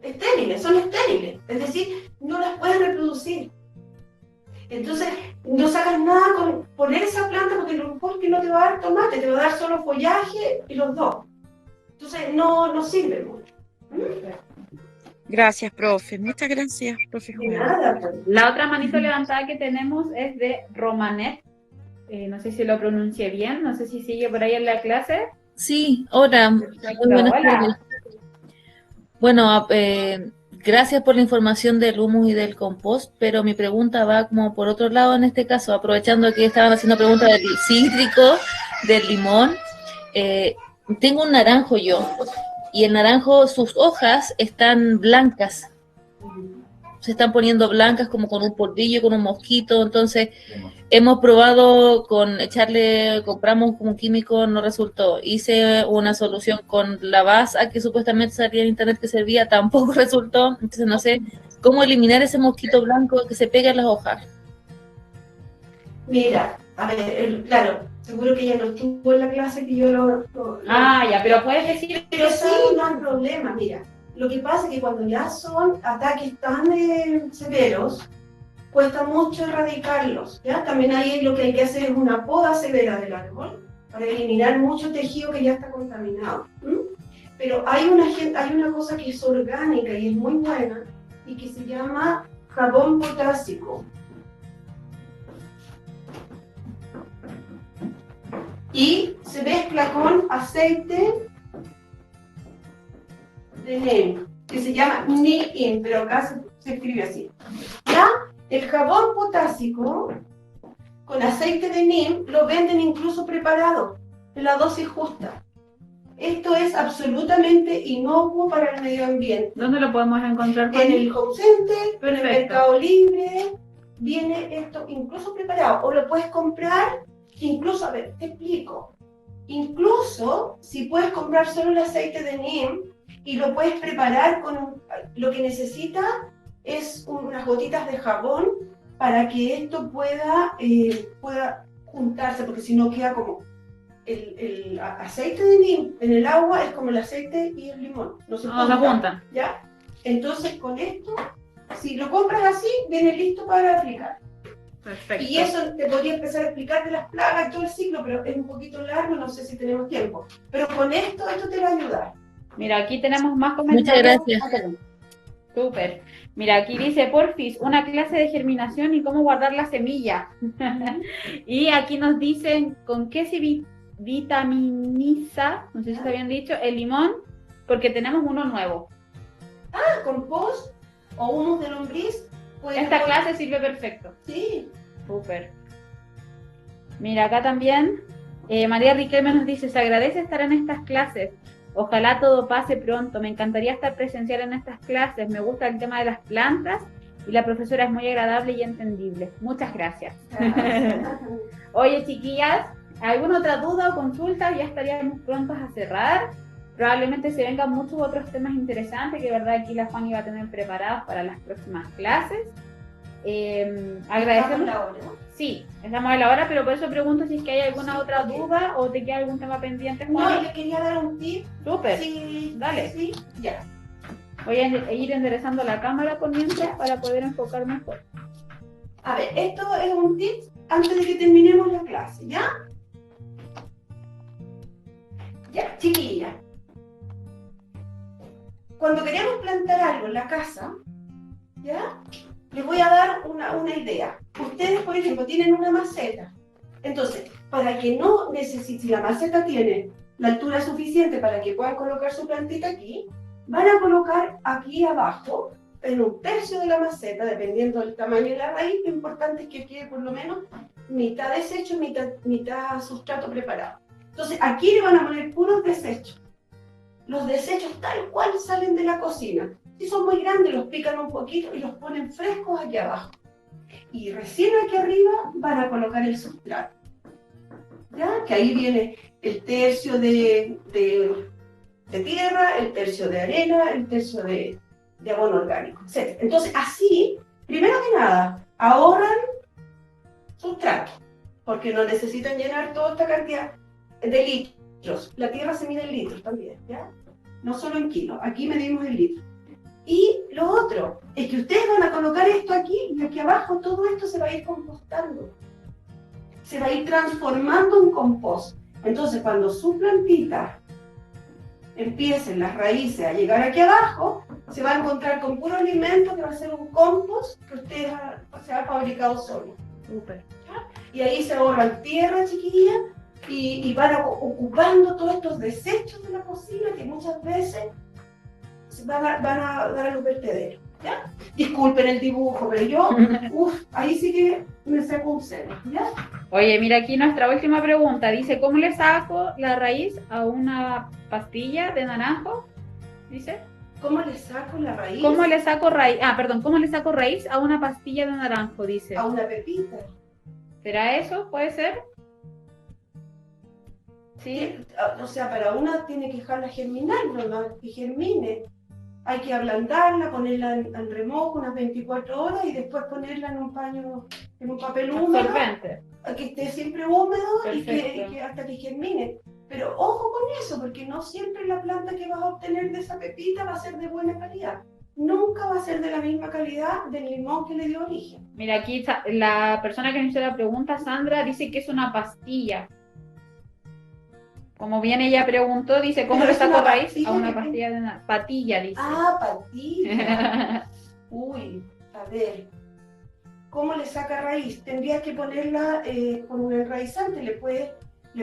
Estériles, son estériles, es decir, no las puedes reproducir. Entonces, no sacas nada con poner esa planta porque no te va a dar tomate, te va a dar solo follaje y los dos. Entonces, no sirve mucho. Gracias, profe. Muchas gracias, profe Juan. La otra manito levantada que tenemos es de Romanet. No sé si lo pronuncié bien, no sé si sigue por ahí en la clase. Sí, hola. Muy buenas tardes. Bueno, gracias por la información del humus y del compost, pero mi pregunta va como por otro lado en este caso, aprovechando que estaban haciendo preguntas del cítrico, del limón. Tengo un naranjo yo, y el naranjo, sus hojas están blancas, se están poniendo blancas como con un polvillo, con un mosquito, entonces hemos probado con compramos como un químico, no resultó. Hice una solución con la basa que supuestamente salía en internet que servía, tampoco resultó, entonces no sé cómo eliminar ese mosquito blanco que se pega en las hojas. Mira, a ver, claro, seguro que ella no estuvo en la clase que yo Ya, pero puedes decir... Pero sí, no hay problema, mira. Lo que pasa es que cuando ya son ataques tan severos, cuesta mucho erradicarlos, ¿ya? También ahí lo que hay que hacer es una poda severa del árbol para eliminar mucho tejido que ya está contaminado. Pero hay una cosa que es orgánica y es muy buena y que se llama jabón potásico. Y se mezcla con aceite de neem, que se llama neem, pero acá se escribe así. ¿Ya? El jabón potásico con aceite de neem lo venden incluso preparado, en la dosis justa. Esto es absolutamente inocuo para el medio ambiente. ¿Dónde lo podemos encontrar? En el Home Center, en el Mercado Libre, viene esto incluso preparado. O lo puedes comprar, incluso, a ver, te explico. Incluso si puedes comprar solo el aceite de neem y lo puedes preparar con lo que necesita es unas gotitas de jabón para que esto pueda juntarse, porque si no queda como el aceite de neem en el agua, es como el aceite y el limón. No se juntan, ¿ya? Entonces con esto, si lo compras así, viene listo para aplicar. Perfecto. Y eso te podría empezar a explicar de las plagas, todo el ciclo, pero es un poquito largo, no sé si tenemos tiempo. Pero con esto te va a ayudar. Mira, aquí tenemos más comentarios. Muchas gracias. Súper. Mira, aquí dice, porfis, una clase de germinación y cómo guardar la semilla. Y aquí nos dicen con qué se vitaminiza, no sé si está bien dicho, el limón, porque tenemos uno nuevo. Compost o humus de lombriz. Esta clase sirve perfecto. Sí. Súper. Mira, acá también María Riquelme nos dice, se agradece estar en estas clases. Ojalá todo pase pronto. Me encantaría estar presencial en estas clases. Me gusta el tema de las plantas y la profesora es muy agradable y entendible. Muchas gracias. Oye, chiquillas, ¿alguna otra duda o consulta? Ya estaríamos prontos a cerrar. Probablemente se vengan muchos otros temas interesantes que de verdad aquí la Juan iba a tener preparados para las próximas clases. Agradecemos. Sí, estamos a la hora, pero por eso pregunto si es que hay alguna otra duda o te queda algún tema pendiente, Juan. No, le quería dar un tip. Súper. Sí, dale. Sí, ya. Voy a ir enderezando la cámara por mientras para poder enfocar mejor. A ver, esto es un tip antes de que terminemos la clase, ¿ya? Ya, chiquilla. Cuando queremos plantar algo en la casa, ¿ya? Les voy a dar una idea. Ustedes, por ejemplo, tienen una maceta. Entonces, para que no necesite, si la maceta tiene la altura suficiente para que puedan colocar su plantita aquí, van a colocar aquí abajo, en un tercio de la maceta, dependiendo del tamaño de la raíz, lo importante es que quede por lo menos mitad desecho, mitad sustrato preparado. Entonces, aquí le van a poner puros desechos. Los desechos tal cual salen de la cocina. Si son muy grandes, los pican un poquito y los ponen frescos aquí abajo. Y recién aquí arriba van a colocar el sustrato. ¿Ya? Que ahí viene el tercio de tierra, el tercio de arena, el tercio de abono orgánico, etc. Entonces, así, primero que nada, ahorran sustrato, porque no necesitan llenar toda esta cantidad de litros. La tierra se mide en litros también, ¿ya? No solo en kilos, aquí medimos en litros. Y lo otro es que ustedes van a colocar esto aquí y aquí abajo todo esto se va a ir compostando. Se va a ir transformando en compost. Entonces, cuando su plantita empiecen las raíces a llegar aquí abajo, se va a encontrar con puro alimento que va a ser un compost que ustedes se ha fabricado solo. Súper. Y ahí se ahorran tierra, chiquilla, y van ocupando todos estos desechos de la cocina que muchas veces van a dar a los vertederos, ¿ya? Disculpen el dibujo, pero yo, ahí sí que me saco un cero, ¿ya? Oye, mira aquí nuestra última pregunta. Dice, ¿cómo le saco la raíz a una pastilla de naranjo? Dice. ¿Cómo le saco la raíz? ¿Cómo le saco raíz? ¿Cómo le saco raíz a una pastilla de naranjo? Dice. A una pepita. ¿Será eso? ¿Puede ser? Sí. O sea, para una tiene que dejarla germinar, nomás, que germine. Hay que ablandarla, ponerla en remojo unas 24 horas y después ponerla en un paño, en un papel húmedo, que esté siempre húmedo y que hasta que germine. Pero ojo con eso, porque no siempre la planta que vas a obtener de esa pepita va a ser de buena calidad. Nunca va a ser de la misma calidad del limón que le dio origen. Mira, aquí la persona que me hizo la pregunta, Sandra, dice que es una pastilla. Como bien ella preguntó, dice, ¿cómo le saco raíz a una pastilla de una patilla? Dice. Ah, patilla. Uy, a ver. ¿Cómo le saca raíz? Tendrías que ponerla con un enraizante. Le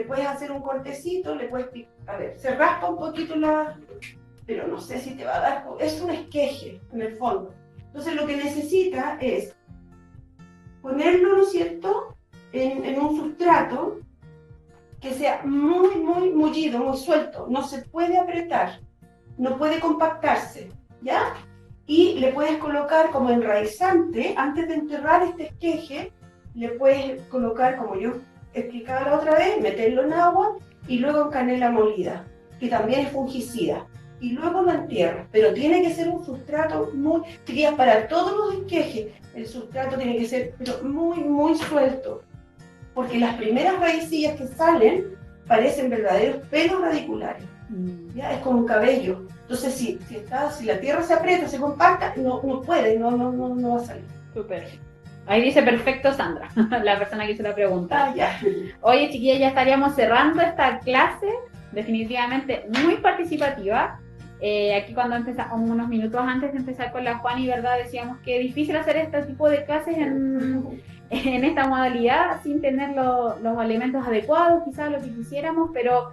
puedes hacer un cortecito, a ver, se raspa un poquito pero no sé si te va a dar, es un esqueje en el fondo. Entonces lo que necesita es ponerlo, ¿no es cierto?, en un sustrato que sea muy, muy mullido, muy suelto, no se puede apretar, no puede compactarse, ¿ya? Y le puedes colocar como enraizante, antes de enterrar este esqueje, le puedes colocar, como yo explicaba la otra vez, meterlo en agua y luego en canela molida, que también es fungicida. Y luego lo entierras, pero tiene que ser un sustrato muy, chiquillas, para todos los esquejes, el sustrato tiene que ser pero muy, muy suelto, porque las primeras raicillas que salen parecen verdaderos pelos radiculares, ¿ya? Es como un cabello. Entonces, si la tierra se aprieta, se compacta, no puede, no va a salir. Súper. Ahí dice perfecto Sandra, la persona que hizo la pregunta. Ya. Oye, chiquillas, ya estaríamos cerrando esta clase, definitivamente muy participativa. Aquí cuando empezamos, unos minutos antes de empezar con la Juani, ¿verdad? Decíamos que es difícil hacer este tipo de clases en esta modalidad sin tener los elementos adecuados, quizás lo que quisiéramos, pero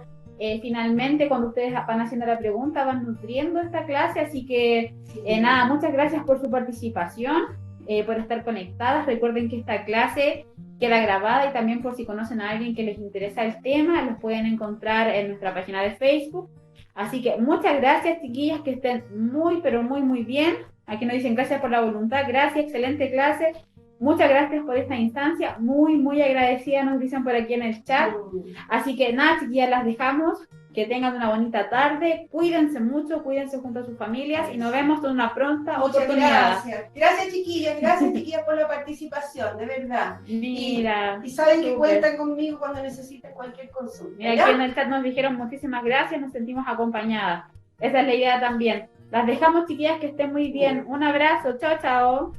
finalmente cuando ustedes van haciendo la pregunta van nutriendo esta clase, así que nada, muchas gracias por su participación, por estar conectadas. Recuerden que esta clase queda grabada y también por si conocen a alguien que les interesa el tema, los pueden encontrar en nuestra página de Facebook. Así que muchas gracias, chiquillas, que estén muy, pero muy, muy bien. Aquí nos dicen gracias por la voluntad, gracias, excelente clase. Muchas gracias por esta instancia, muy, muy agradecida, nos dicen por aquí en el chat. Así que nada, chiquillas, las dejamos. Que tengan una bonita tarde, cuídense mucho, cuídense junto a sus familias y nos vemos en una pronta oportunidad. Gracias chiquillas por la participación, de verdad. Mira. Y saben que cuentan conmigo cuando necesiten cualquier consulta. Mira, aquí en el chat nos dijeron muchísimas gracias, nos sentimos acompañadas. Esa es la idea también. Las dejamos, chiquillas, que estén muy bien. Un abrazo, chao, chao.